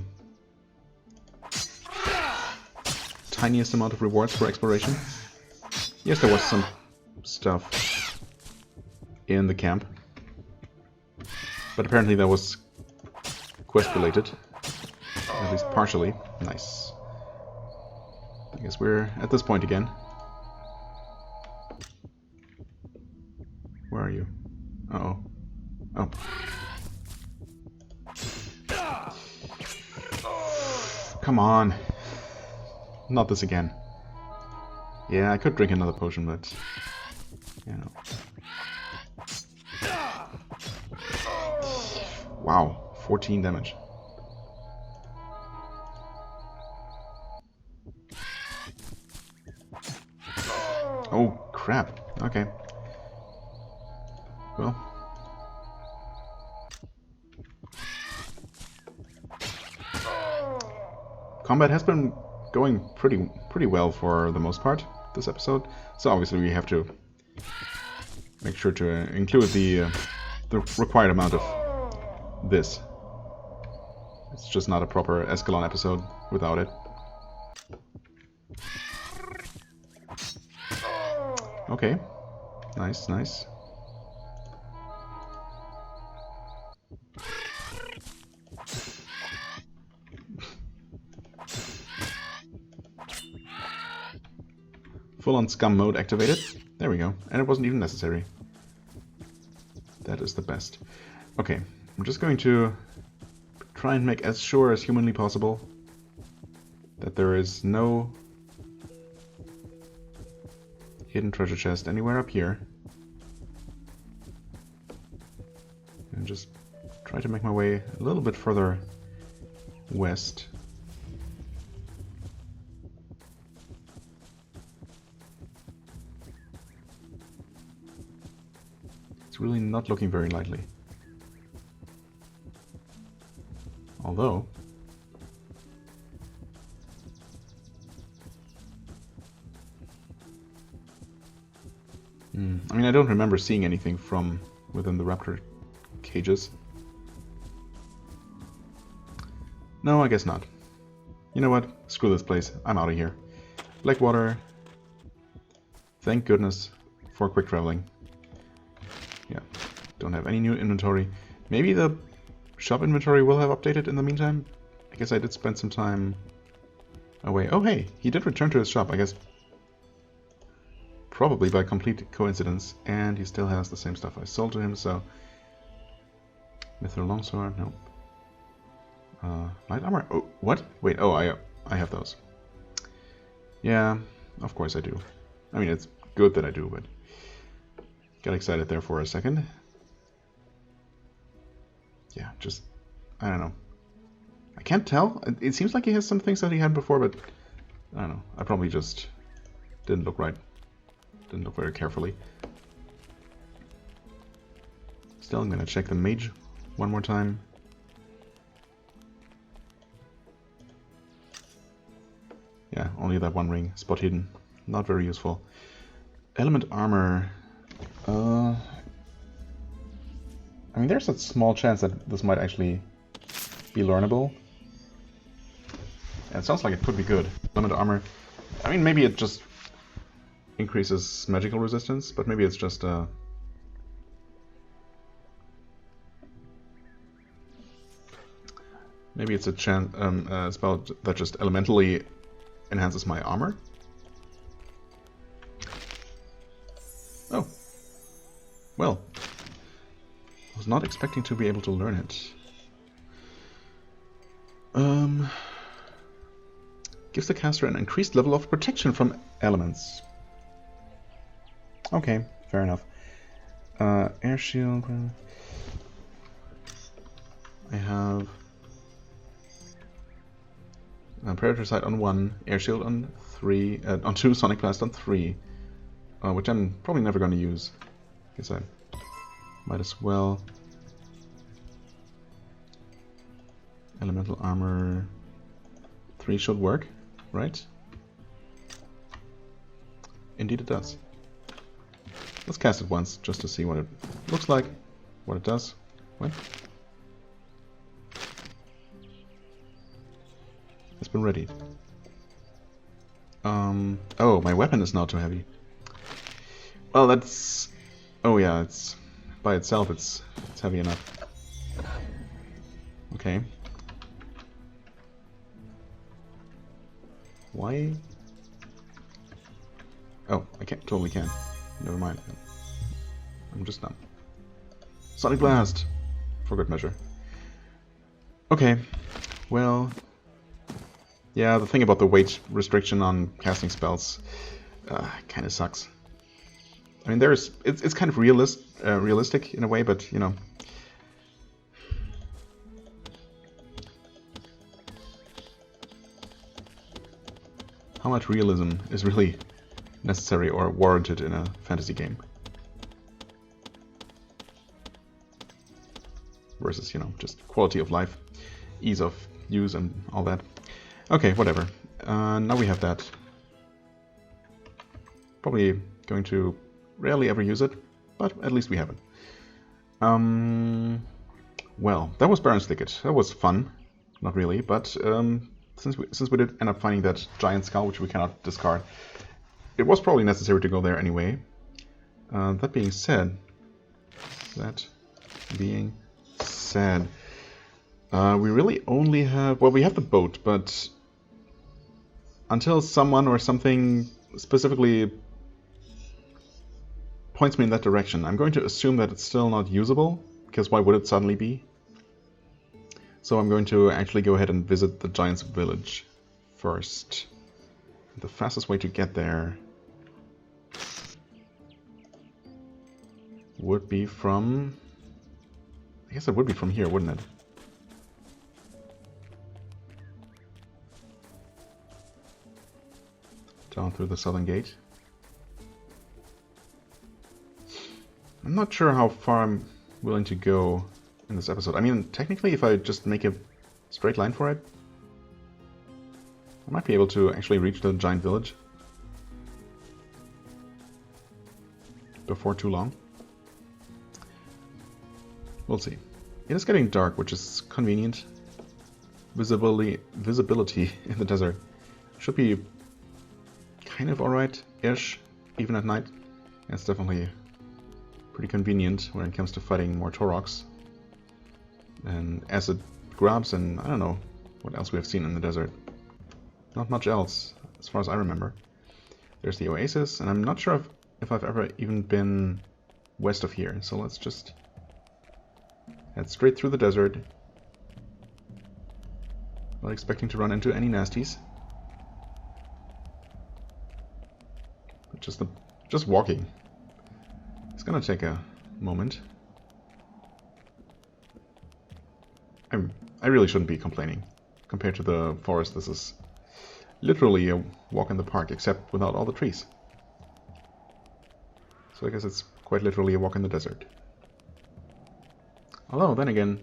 tiniest amount of rewards for exploration. Yes, there was some stuff in the camp, but apparently that was quest related, at least partially. Nice. I guess we're at this point again. Where are you? Uh-oh. Oh. Come on. Not this again. Yeah, I could drink another potion, but... you know. Wow, 14 damage. Oh, crap. Okay. Well. Combat has been going pretty well for the most part this episode, so obviously we have to make sure to include the required amount of this. It's just not a proper Eschalon episode without it. Okay. Nice, nice. Full-on scum mode activated. There we go. And it wasn't even necessary. That is the best. Okay, I'm just going to try and make as sure as humanly possible that there is no hidden treasure chest anywhere up here. And just try to make my way a little bit further west. It's really not looking very likely. Although... I mean, I don't remember seeing anything from within the raptor cages. No, I guess not. You know what? Screw this place. I'm out of here. Blackwater. Thank goodness for quick traveling. Yeah, don't have any new inventory. Maybe the shop inventory will have updated in the meantime. I guess I did spend some time away. Oh hey, he did return to his shop, I guess. Probably by complete coincidence. And he still has the same stuff I sold to him, so... Mithril longsword, nope. Light armor? Oh, what? Wait, oh, I have those. Yeah, of course I do. I mean, it's good that I do, but... got excited there for a second. Yeah, just... I don't know. I can't tell. It seems like he has some things that he had before, but... I don't know. I probably just didn't look right. Didn't look very carefully. Still, I'm gonna check the mage one more time. Yeah, only that one ring. Spot hidden. Not very useful. Element armor. I mean, there's a small chance that this might actually be learnable. And it sounds like it could be good. Element armor. I mean, maybe it just increases magical resistance, but maybe it's just maybe it's a spell that just elementally enhances my armor. Oh. Well. I was not expecting to be able to learn it. Gives the caster an increased level of protection from elements. Okay, fair enough. Air shield. I have Predator Sight on 1, Air Shield on 3, on 2, Sonic Blast on 3, which I'm probably never going to use. Guess I might as well. Elemental Armor 3 should work, right? Indeed it does. Let's cast it once, just to see what it looks like, what it does. What? It's been readied. Oh, my weapon is now too heavy. Well, that's... oh yeah, it's... by itself, it's heavy enough. Okay. Why Oh, I can't. Totally can. Never mind. I'm just done. Sonic Blast! For good measure. Okay. Well... Yeah, the thing about the weight restriction on casting spells kind of sucks. I mean, it's kind of realistic in a way, but, you know... How much realism is really necessary or warranted in a fantasy game? Versus, you know, just quality of life, ease of use and all that. Okay, whatever. Now we have that. Probably going to rarely ever use it, but at least we have it. Well, that was Baron's Thicket. That was fun. Not really, but since we did end up finding that giant skull, which we cannot discard, it was probably necessary to go there anyway. That being said, we really only have... Well, we have the boat, but until someone or something specifically points me in that direction, I'm going to assume that it's still not usable, because why would it suddenly be? So I'm going to actually go ahead and visit the Giant's Village first. The fastest way to get there would be from... I guess it would be from here, wouldn't it? Down through the southern gate. I'm not sure how far I'm willing to go in this episode. I mean, technically, if I just make a straight line for it, I might be able to actually reach the giant village before too long. We'll see. It is getting dark, which is convenient. Visibility in the desert should be kind of alright-ish, even at night. It's definitely pretty convenient when it comes to fighting more Taurochs and acid grubs, and I don't know what else we have seen in the desert. Not much else, as far as I remember. There's the oasis, and I'm not sure if I've ever even been west of here, so let's just head straight through the desert. Not expecting to run into any nasties. But just walking. It's gonna take a moment. I really shouldn't be complaining. Compared to the forest, this is literally a walk in the park, except without all the trees. So I guess it's quite literally a walk in the desert. Although, then again,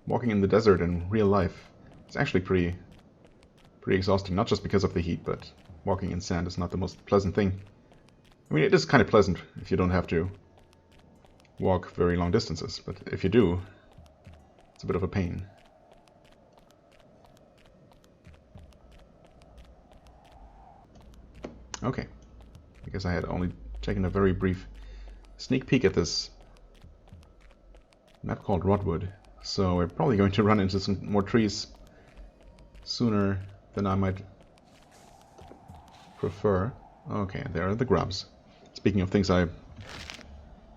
walking in the desert in real life is actually pretty exhausting, not just because of the heat, but walking in sand is not the most pleasant thing. I mean, it is kind of pleasant if you don't have to walk very long distances, but if you do, it's a bit of a pain. Okay, I guess I had only taken a very brief sneak peek at this map called Rodwood, so we're probably going to run into some more trees sooner than I might prefer. Okay, there are the grubs. Speaking of things I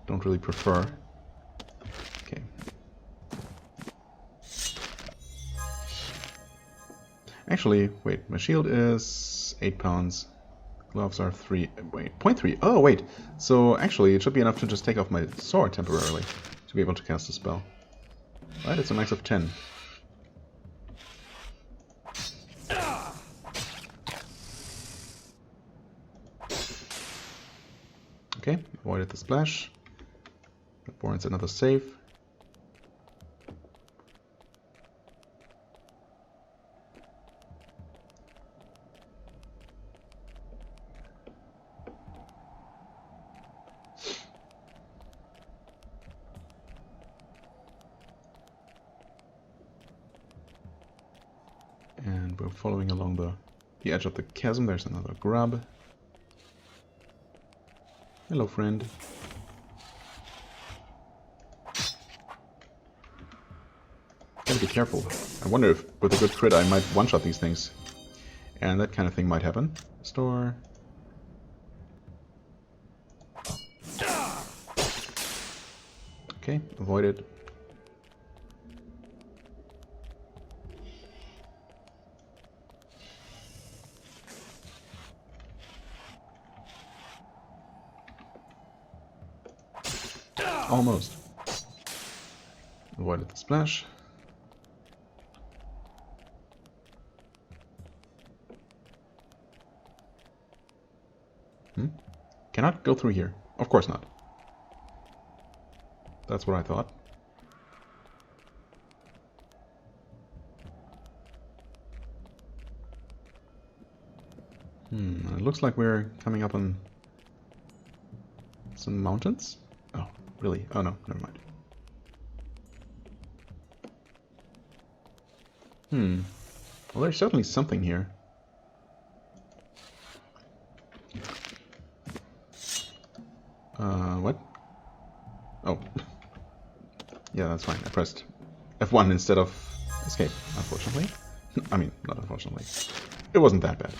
don't really prefer. Okay. Actually, wait, my shield is 8 pounds. Gloves are 3, wait, 0.3. Oh, wait. So actually, it should be enough to just take off my sword temporarily to be able to cast a spell. Right, it's a max of 10. Okay, avoided the splash. That warrants another save. And we're following along the edge of the chasm. There's another grub. Hello, friend. Gotta be careful. I wonder if with a good crit I might one-shot these things. And that kind of thing might happen. Store. Okay, avoid it. Almost. Avoided the splash. Cannot go through here. Of course not. That's what I thought. It looks like we're coming up on some mountains. Oh, really? Oh no, never mind. Well, there's certainly something here. What? Oh. Yeah, that's fine. I pressed F1 instead of escape, unfortunately. I mean, not unfortunately. It wasn't that bad.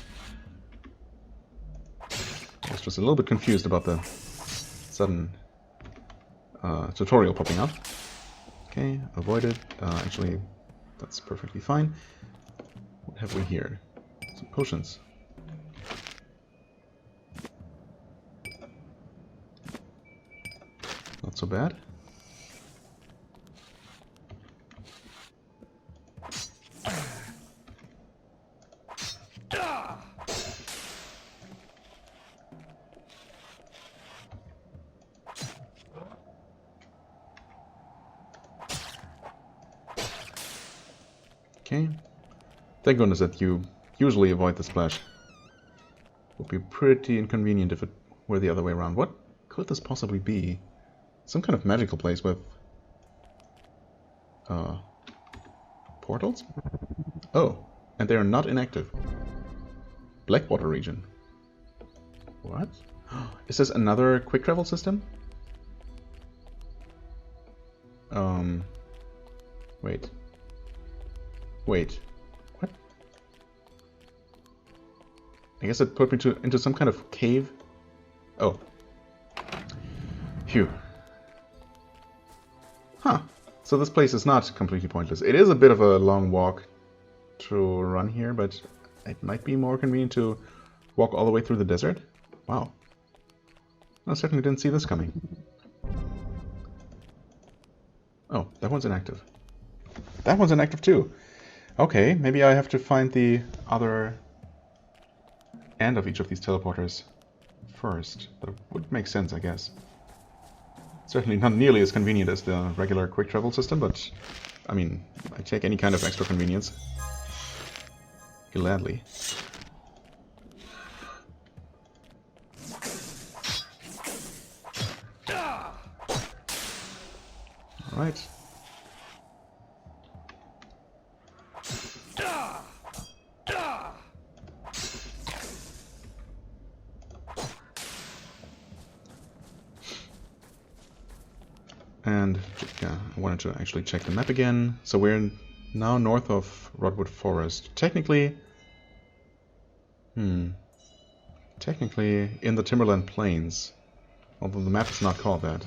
I was just a little bit confused about the sudden tutorial popping up. Okay, avoided. Actually, that's perfectly fine. What have we here? Some potions. Not so bad. Okay. Thank goodness that you usually avoid the splash. Would be pretty inconvenient if it were the other way around. What could this possibly be? Some kind of magical place with portals? Oh, and they are not inactive. Blackwater region. What? Is this another quick travel system? Wait. Wait. What? I guess it put me into some kind of cave. Oh. Phew. Huh. So this place is not completely pointless. It is a bit of a long walk to run here, but it might be more convenient to walk all the way through the desert. Wow. I certainly didn't see this coming. Oh, that one's inactive. That one's inactive too. Okay, maybe I have to find the other end of each of these teleporters first. That would make sense, I guess. Certainly not nearly as convenient as the regular quick travel system, but I mean, I take any kind of extra convenience. Gladly. Alright. And yeah, I wanted to actually check the map again. So we're now north of Rodwood Forest. Technically in the Timberland Plains. Although the map is not called that.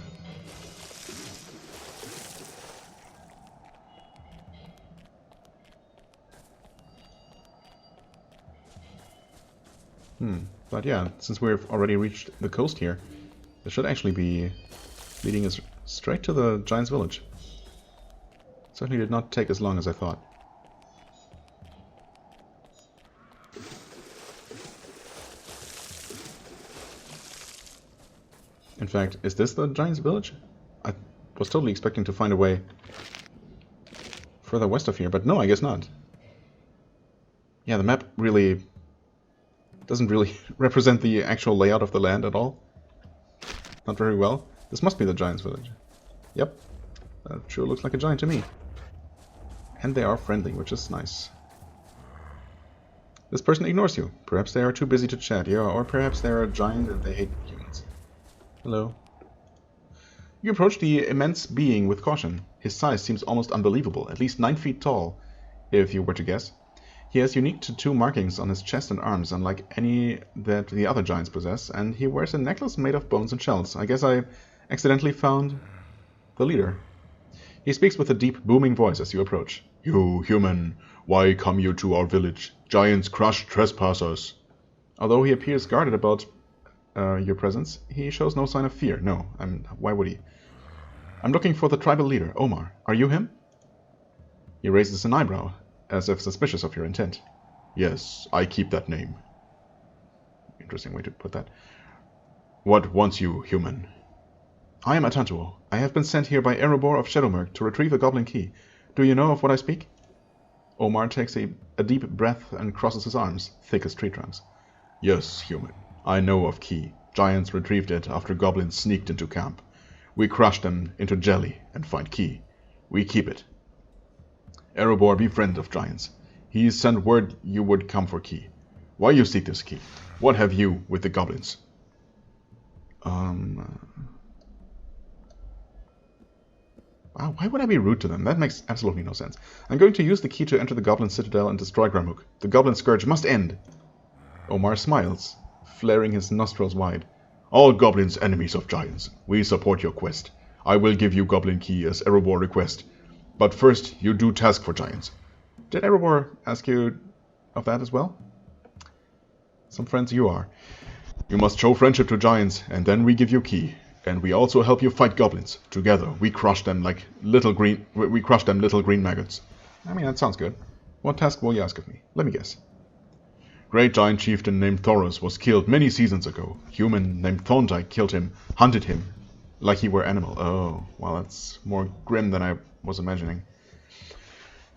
But yeah, since we've already reached the coast here, this should actually be leading us straight to the Giant's Village. Certainly did not take as long as I thought. In fact, is this the Giant's Village? I was totally expecting to find a way further west of here, but no, I guess not. Yeah, the map really doesn't really represent the actual layout of the land at all. Not very well. This must be the Giant's Village. Yep, that sure looks like a giant to me. And they are friendly, which is nice. This person ignores you. Perhaps they are too busy to chat, yeah, or perhaps they are a giant and they hate humans. Hello. You approach the immense being with caution. His size seems almost unbelievable, at least 9 feet tall, if you were to guess. He has unique tattoo markings on his chest and arms, unlike any that the other giants possess, and he wears a necklace made of bones and shells. I guess I accidentally found The leader. He speaks with a deep, booming voice as you approach. You, human, why come you to our village? Giants crush trespassers. Although he appears guarded about your presence, he shows no sign of fear. No, why would he? I'm looking for the tribal leader, Omar. Are you him? He raises an eyebrow, as if suspicious of your intent. Yes, I keep that name. Interesting way to put that. What wants you, human? I am Atantuo. I have been sent here by Erebor of Shadowmirk to retrieve a goblin key. Do you know of what I speak? Omar takes a deep breath and crosses his arms, thick as tree trunks. Yes, human. I know of key. Giants retrieved it after goblins sneaked into camp. We crushed them into jelly and find key. We keep it. Erebor be friend of giants. He sent word you would come for key. Why you seek this key? What have you with the goblins? Wow, why would I be rude to them? That makes absolutely no sense. I'm going to use the key to enter the Goblin Citadel and destroy Gramuk. The Goblin Scourge must end. Omar smiles, flaring his nostrils wide. All goblins enemies of giants. We support your quest. I will give you Goblin Key as Erebor request. But first, you do task for giants. Did Erebor ask you of that as well? Some friends you are. You must show friendship to giants, and then we give you key. And we also help you fight goblins. Together, we crush them like little green maggots. I mean, that sounds good. What task will you ask of me? Let me guess. Great giant chieftain named Thoros was killed many seasons ago. Human named Thorndyke killed him, hunted him, like he were animal. Oh, well, that's more grim than I was imagining.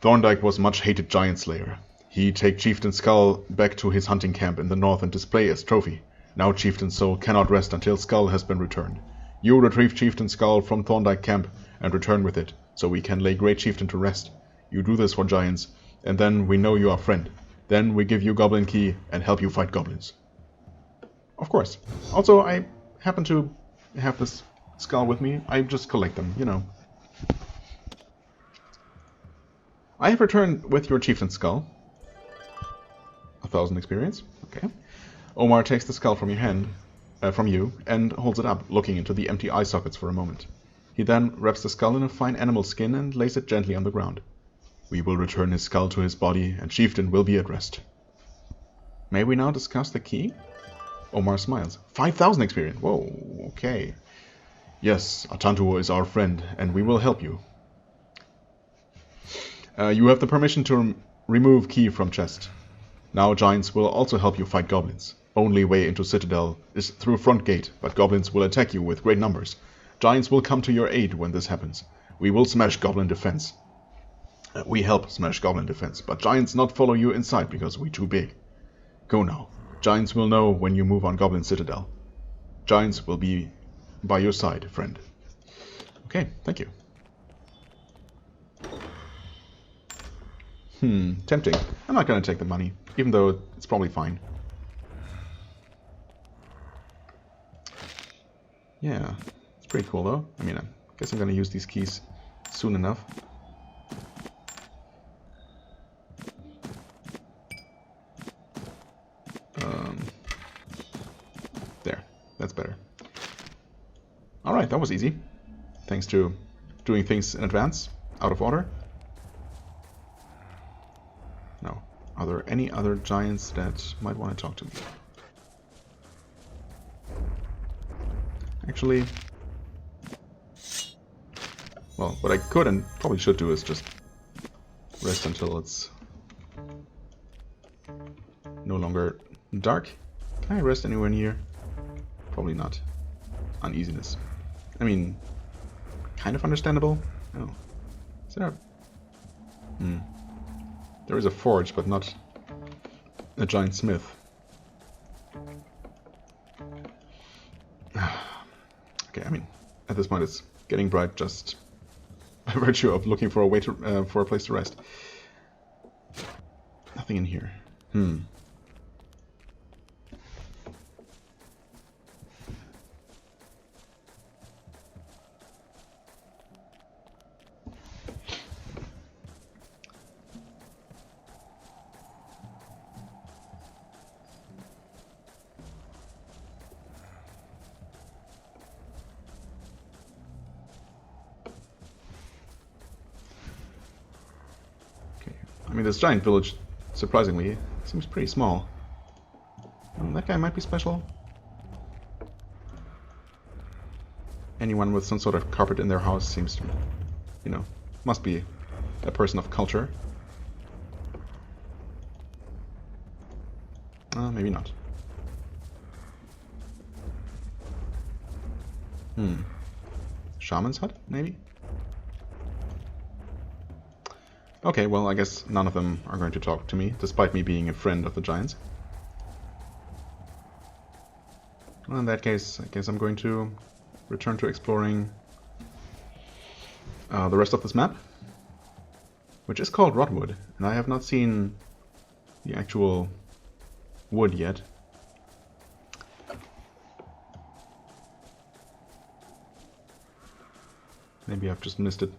Thorndyke was much hated giant slayer. He take Chieftain's skull back to his hunting camp in the north and display as trophy. Now Chieftain's soul cannot rest until skull has been returned. You retrieve Chieftain's skull from Thorndyke camp and return with it, so we can lay Great Chieftain to rest. You do this for giants, and then we know you are friend. Then we give you Goblin Key and help you fight goblins. Of course. Also, I happen to have this skull with me. I just collect them, you know. I have returned with your Chieftain's skull. 1,000 experience. Okay. Omar takes the skull from you, and holds it up, looking into the empty eye sockets for a moment. He then wraps the skull in a fine animal skin and lays it gently on the ground. We will return his skull to his body, and Chieftain will be at rest. May we now discuss the key? Omar smiles. 5,000 experience. Whoa, okay. Yes, Atantuo is our friend, and we will help you. You have the permission to remove key from chest. Now giants will also help you fight goblins. Only way into Citadel is through front gate, but goblins will attack you with great numbers. Giants will come to your aid when this happens. We will smash goblin defense. We help smash goblin defense, but giants not follow you inside because we too big. Go now. Giants will know when you move on Goblin Citadel. Giants will be by your side, friend. Okay, thank you. Tempting. I'm not going to take the money, even though it's probably fine. Yeah, it's pretty cool though. I mean, I guess I'm going to use these keys soon enough. There, that's better. Alright, that was easy. Thanks to doing things in advance, out of order. No. Are there any other giants that might want to talk to me? Actually, well, what I could and probably should do is just rest until it's no longer dark. Can I rest anywhere near? Probably not. Uneasiness. I mean, kind of understandable. Oh. Is there a... There is a forge, but not a giant smith. Okay, I mean, at this point it's getting bright just by virtue of looking for a way to for a place to rest. Nothing in here. I mean, this giant village, surprisingly, seems pretty small. That guy might be special. Anyone with some sort of carpet in their house seems to, you know, must be a person of culture. Maybe not. Shaman's hut, maybe? Okay, well, I guess none of them are going to talk to me, despite me being a friend of the giants. Well, in that case, I guess I'm going to return to exploring the rest of this map, which is called Rotwood, and I have not seen the actual wood yet. Maybe I've just missed it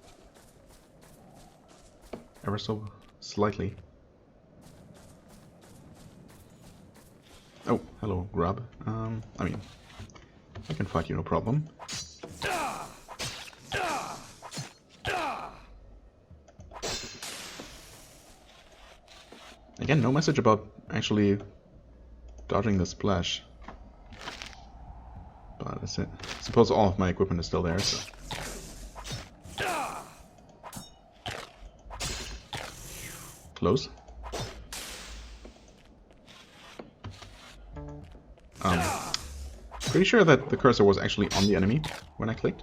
ever so slightly. Oh, hello, grub. I mean, I can fight you, no problem. Again, no message about actually dodging the splash. But I suppose all of my equipment is still there, so... Close. Pretty sure that the cursor was actually on the enemy when I clicked.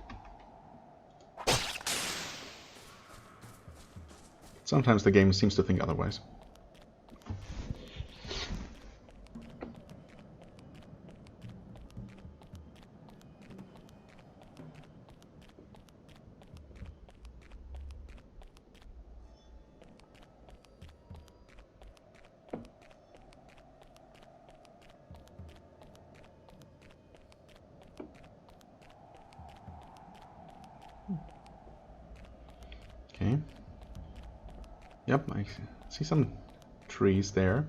Sometimes the game seems to think otherwise. Okay. Yep, I see some trees there.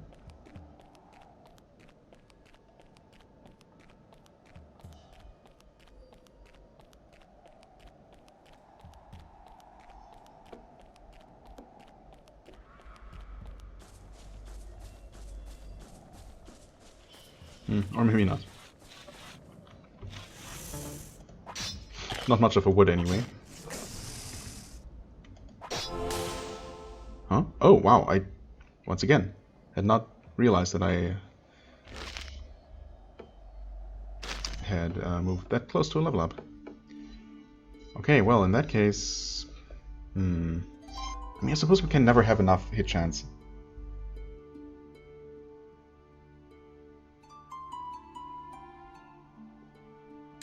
Or maybe not. Not much of a wood anyway. Huh? Oh, wow, I, once again, had not realized that I had moved that close to a level up. Okay, well, in that case... I mean, I suppose we can never have enough hit chance.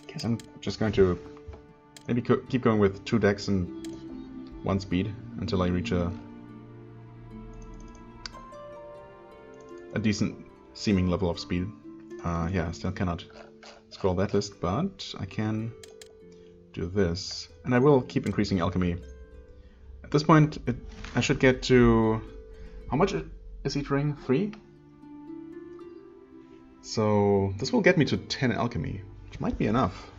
Guess I'm just going to maybe keep going with 2 decks and 1 speed until I reach a decent seeming level of speed. Yeah, I still cannot scroll that list, but I can do this. And I will keep increasing alchemy. At this point, I should get to... How much is each ring? 3? So this will get me to 10 alchemy, which might be enough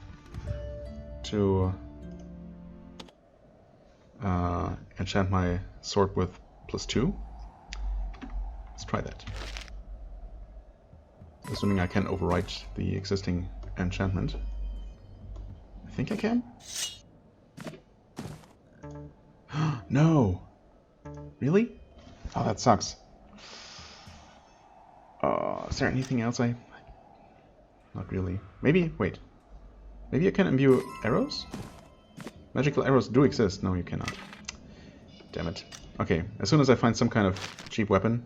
to enchant my sword with +2. Let's try that. Assuming I can overwrite the existing enchantment. I think I can? No! Really? Oh, that sucks. Is there anything else I... Not really. Maybe, wait. Maybe I can imbue arrows? Magical arrows do exist. No, you cannot. Damn it. Okay, as soon as I find some kind of cheap weapon...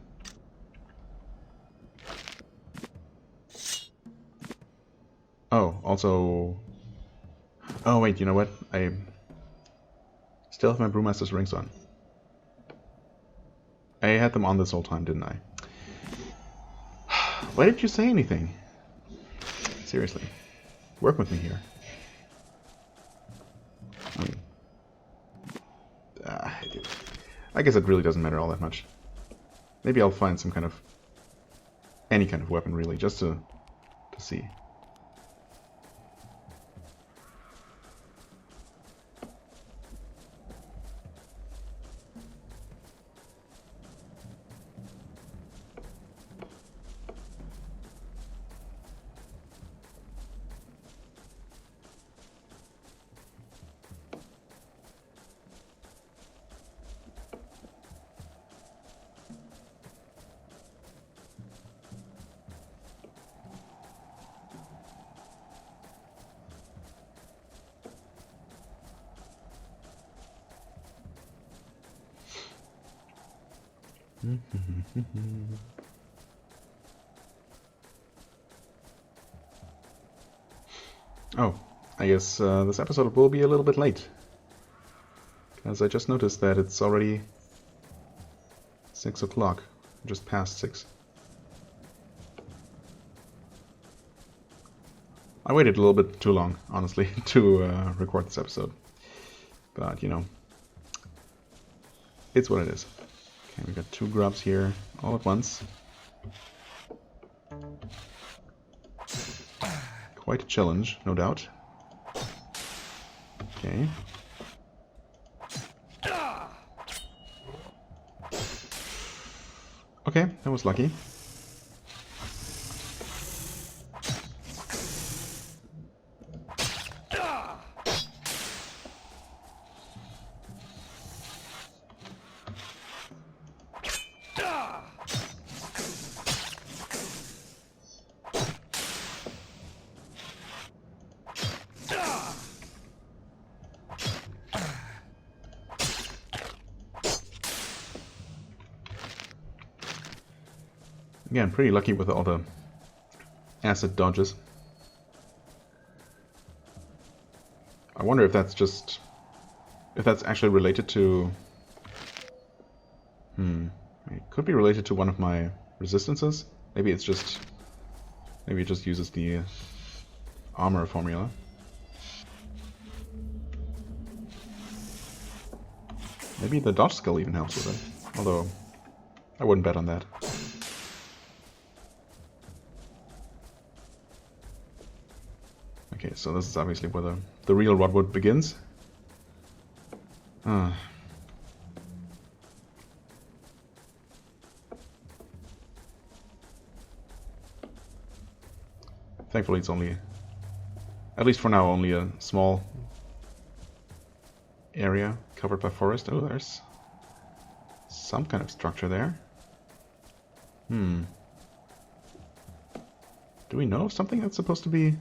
Oh, also... Oh, wait, you know what? I still have my Brewmaster's rings on. I had them on this whole time, didn't I? Why didn't you say anything? Seriously. Work with me here. I mean... I guess it really doesn't matter all that much. Maybe I'll find some kind of... any kind of weapon, really, just to see. Oh, I guess this episode will be a little bit late. Because I just noticed that it's already 6 o'clock, just past 6. I waited a little bit too long, honestly, to record this episode. But, you know, it's what it is. Okay, we got 2 grubs here all at once. Quite a challenge, no doubt. Okay. Okay, that was lucky. Again, pretty lucky with all the acid dodges. I wonder if that's just... if that's actually related to... It could be related to one of my resistances. Maybe it's just... maybe it just uses the armor formula. Maybe the dodge skill even helps with it. Although, I wouldn't bet on that. Okay, so this is obviously where the real Rodwood begins. Thankfully it's only, at least for now, only a small area covered by forest. Oh, there's some kind of structure there. Do we know of something that's supposed to be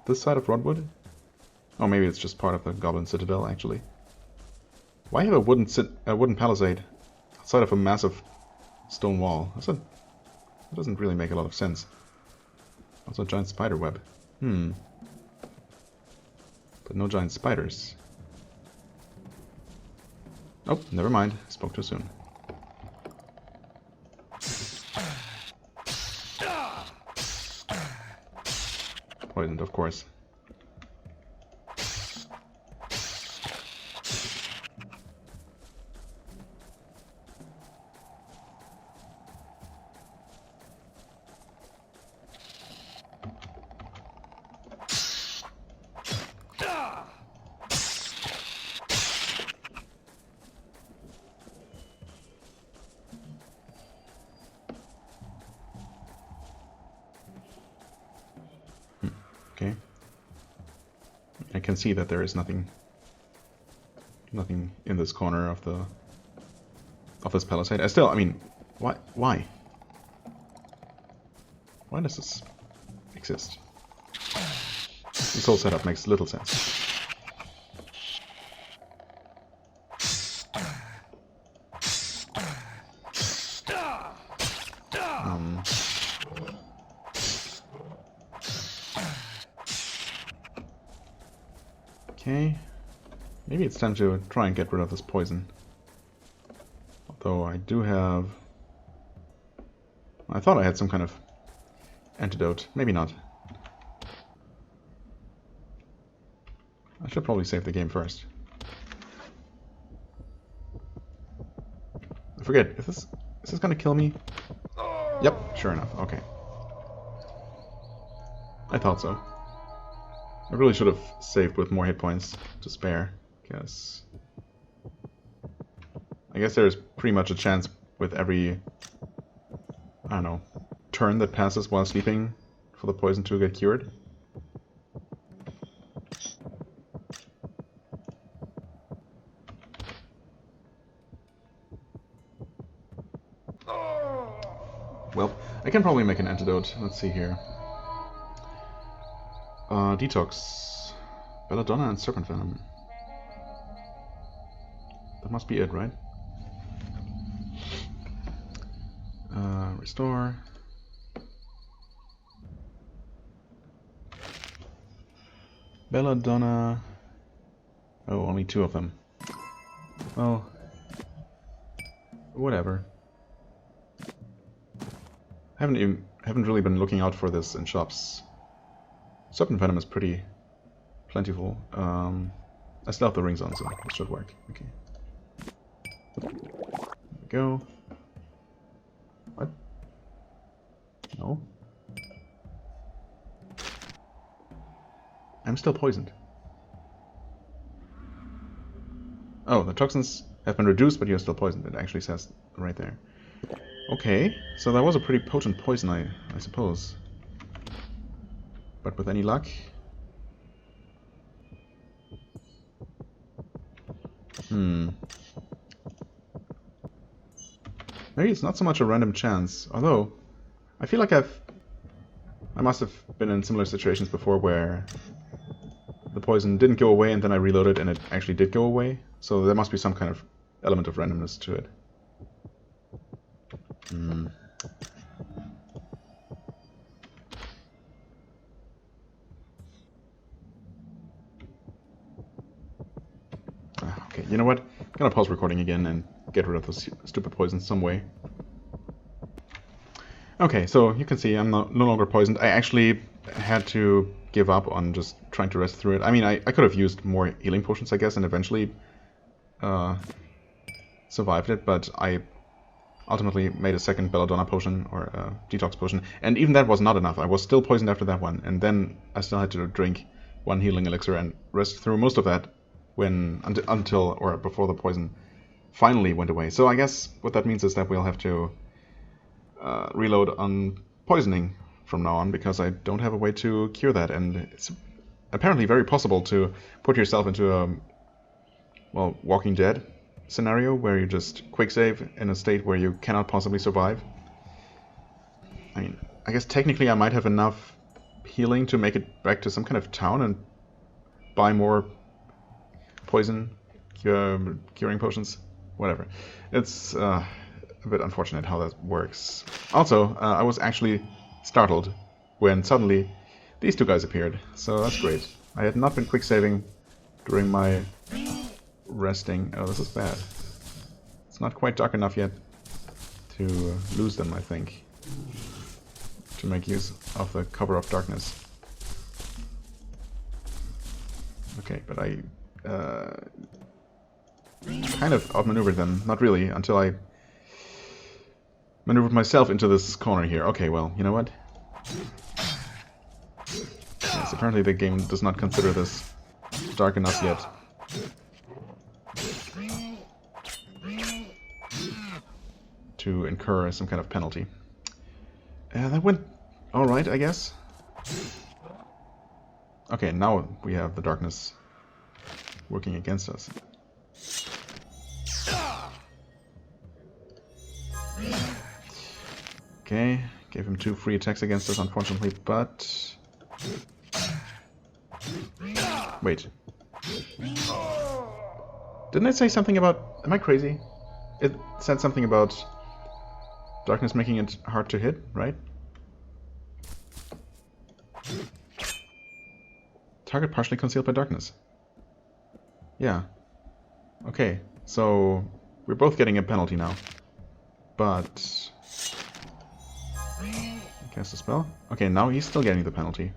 this side of Rodwood? Oh, maybe it's just part of the Goblin Citadel, actually. Why have a wooden palisade outside of a massive stone wall? That doesn't really make a lot of sense. Also a giant spider web. But no giant spiders. Oh, never mind. Spoke too soon. Poisoned, of course. Okay. I can see that there is nothing in this corner of this palisade. I mean, why? Why does this exist? This whole setup makes little sense. Okay, maybe it's time to try and get rid of this poison. Although I do have... I thought I had some kind of antidote. Maybe not. I should probably save the game first. I forget, is this gonna kill me? Yep, sure enough, okay. I thought so. I really should have saved with more hit points to spare, because I guess there's pretty much a chance with every, I don't know, turn that passes while sleeping for the poison to get cured. Well, I can probably make an antidote. Let's see here. Detox, Belladonna, and Serpent Venom. That must be it, right? Restore. Belladonna. Oh, only 2 of them. Well, whatever. Haven't really been looking out for this in shops. Serpent Venom is pretty plentiful. I still have the rings on, so it should work. Okay. There we go. What? No. I'm still poisoned. Oh, the toxins have been reduced, but you're still poisoned. It actually says right there. Okay, so that was a pretty potent poison, I suppose. But with any luck... Maybe it's not so much a random chance, although I feel like I must have been in similar situations before where the poison didn't go away and then I reloaded and it actually did go away. So there must be some kind of element of randomness to it. Okay, you know what? I'm gonna pause recording again and get rid of this stupid poison some way. Okay, so you can see I'm no longer poisoned. I actually had to give up on just trying to rest through it. I mean, I could have used more healing potions, I guess, and eventually survived it, but I ultimately made a second Belladonna potion, or a detox potion, and even that was not enough. I was still poisoned after that one, and then I still had to drink 1 healing elixir and rest through most of that until or before the poison finally went away. So I guess what that means is that we'll have to reload on poisoning from now on, because I don't have a way to cure that, and it's apparently very possible to put yourself into a, well, Walking Dead scenario where you just quick save in a state where you cannot possibly survive. I mean, I guess technically I might have enough healing to make it back to some kind of town and buy more poison curing potions. Whatever. It's a bit unfortunate how that works. Also, I was actually startled when suddenly these 2 guys appeared, so that's great. I had not been quick saving during my resting. Oh, this is bad. It's not quite dark enough yet to lose them, I think. To make use of the cover of darkness. Okay, but I kind of outmaneuvered them. Not really, until I maneuvered myself into this corner here. Okay, well, you know what? Yes, apparently the game does not consider this dark enough yet to incur some kind of penalty. That went alright, I guess. Okay, now we have the darkness working against us. Okay, gave him 2 free attacks against us, unfortunately, but... Wait. Didn't it say something about... Am I crazy? It said something about darkness making it hard to hit, right? Target partially concealed by darkness. Yeah. Okay, so we're both getting a penalty now. But... Cast a spell. Okay, now he's still getting the penalty.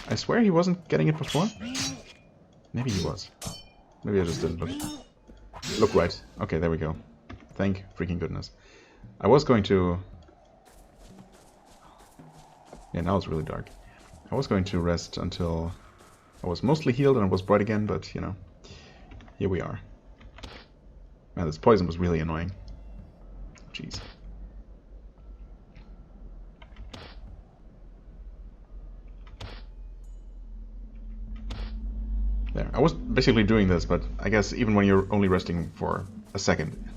I swear he wasn't getting it before? Maybe he was. Maybe I just didn't look right. Okay, there we go. Thank freaking goodness. I was going to... Yeah, now it's really dark. I was going to rest until I was mostly healed and I was bright again, but, you know, here we are. Man, this poison was really annoying. Jeez. There. I was basically doing this, but I guess even when you're only resting for a second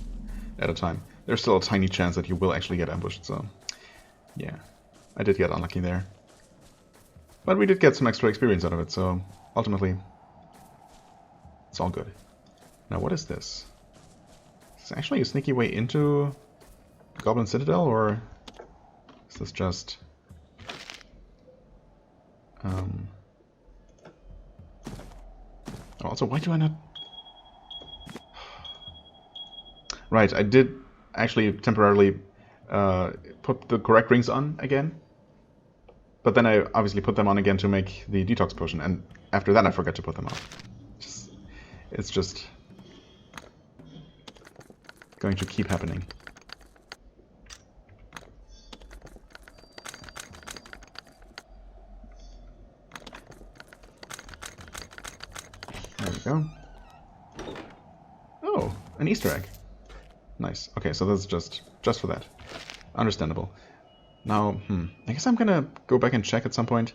at a time, there's still a tiny chance that you will actually get ambushed, so... Yeah. I did get unlucky there. But we did get some extra experience out of it, so ultimately it's all good. Now what is this? It's actually a sneaky way into Goblin Citadel, or is this just... Also, why do I not... Right, I did actually temporarily put the correct rings on again. But then I obviously put them on again to make the detox potion, and after that I forgot to put them on. It's just going to keep happening. There we go. Oh, an Easter egg. Nice. Okay, so that's just for that. Understandable. Now, I guess I'm gonna go back and check at some point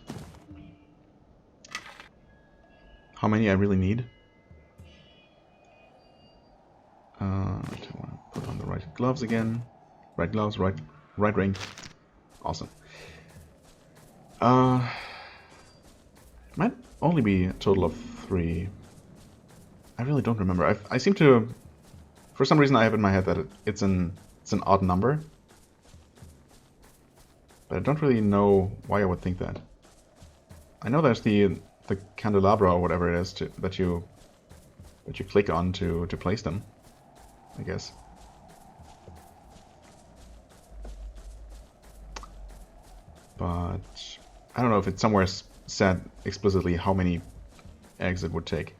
how many I really need. I want to put on the right gloves again. Right gloves, right ring. Awesome. Might only be a total of 3. I really don't remember. I seem to, for some reason, I have in my head that it's an odd number, but I don't really know why I would think that. I know there's the candelabra or whatever it is that you click on to place them, I guess. But I don't know if it's somewhere said explicitly how many eggs it would take.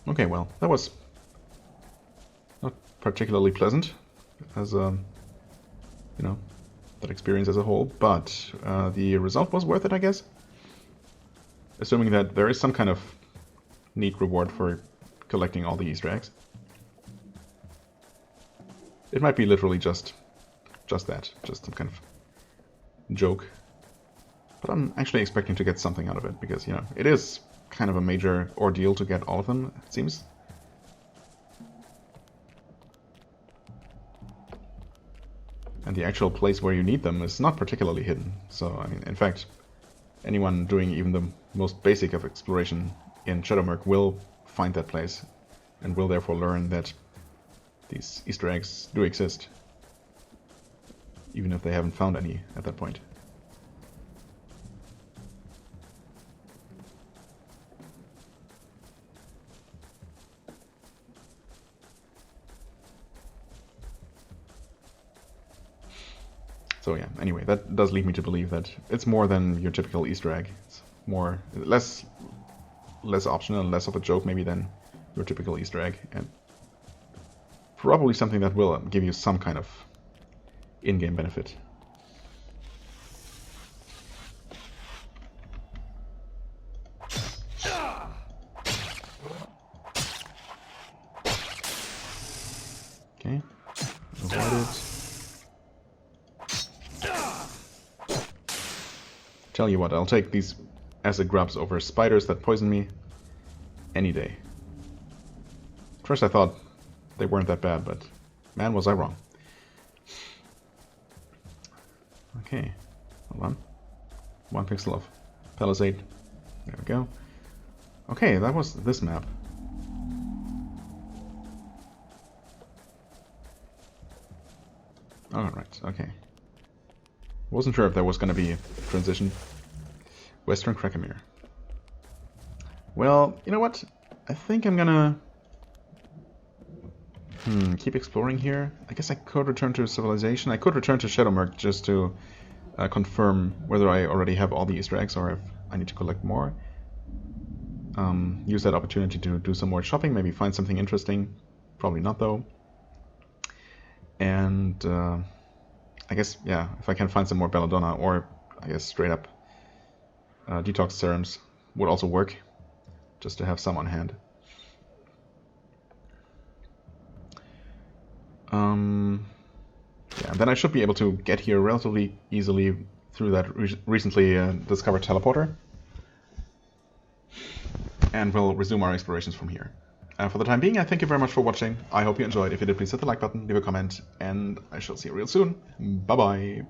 Okay, well, that was not particularly pleasant as a, that experience as a whole, but the result was worth it, I guess. Assuming that there is some kind of neat reward for collecting all the Easter eggs. It might be literally just that, just some kind of joke. But I'm actually expecting to get something out of it, because, it is kind of a major ordeal to get all of them, it seems. And the actual place where you need them is not particularly hidden. So, I mean, in fact, anyone doing even the most basic of exploration in Shadowmurk will find that place, and will therefore learn that these Easter eggs do exist, even if they haven't found any at that point. So yeah, anyway, that does lead me to believe that it's more than your typical Easter egg. It's less optional, less of a joke maybe than your typical Easter egg, and probably something that will give you some kind of in-game benefit. Okay, avoid it. Tell you what, I'll take these acid grubs over spiders that poison me any day. At first I thought they weren't that bad, but man, was I wrong. Okay, hold on. 1 pixel of palisade. There we go. Okay, that was this map. Alright, okay. Wasn't sure if there was going to be a transition. Western Crackamere. Well, you know what? I think I'm gonna keep exploring here. I guess I could return to Civilization. I could return to Shadowmurk just to confirm whether I already have all the Easter eggs or if I need to collect more. Use that opportunity to do some more shopping, maybe find something interesting. Probably not, though. And I guess, yeah, if I can find some more Belladonna, or I guess straight up detox serums would also work, just to have some on hand. Yeah, then I should be able to get here relatively easily through that recently discovered teleporter. And we'll resume our explorations from here. For the time being, I thank you very much for watching. I hope you enjoyed. If you did, please hit the like button, leave a comment, and I shall see you real soon. Bye-bye.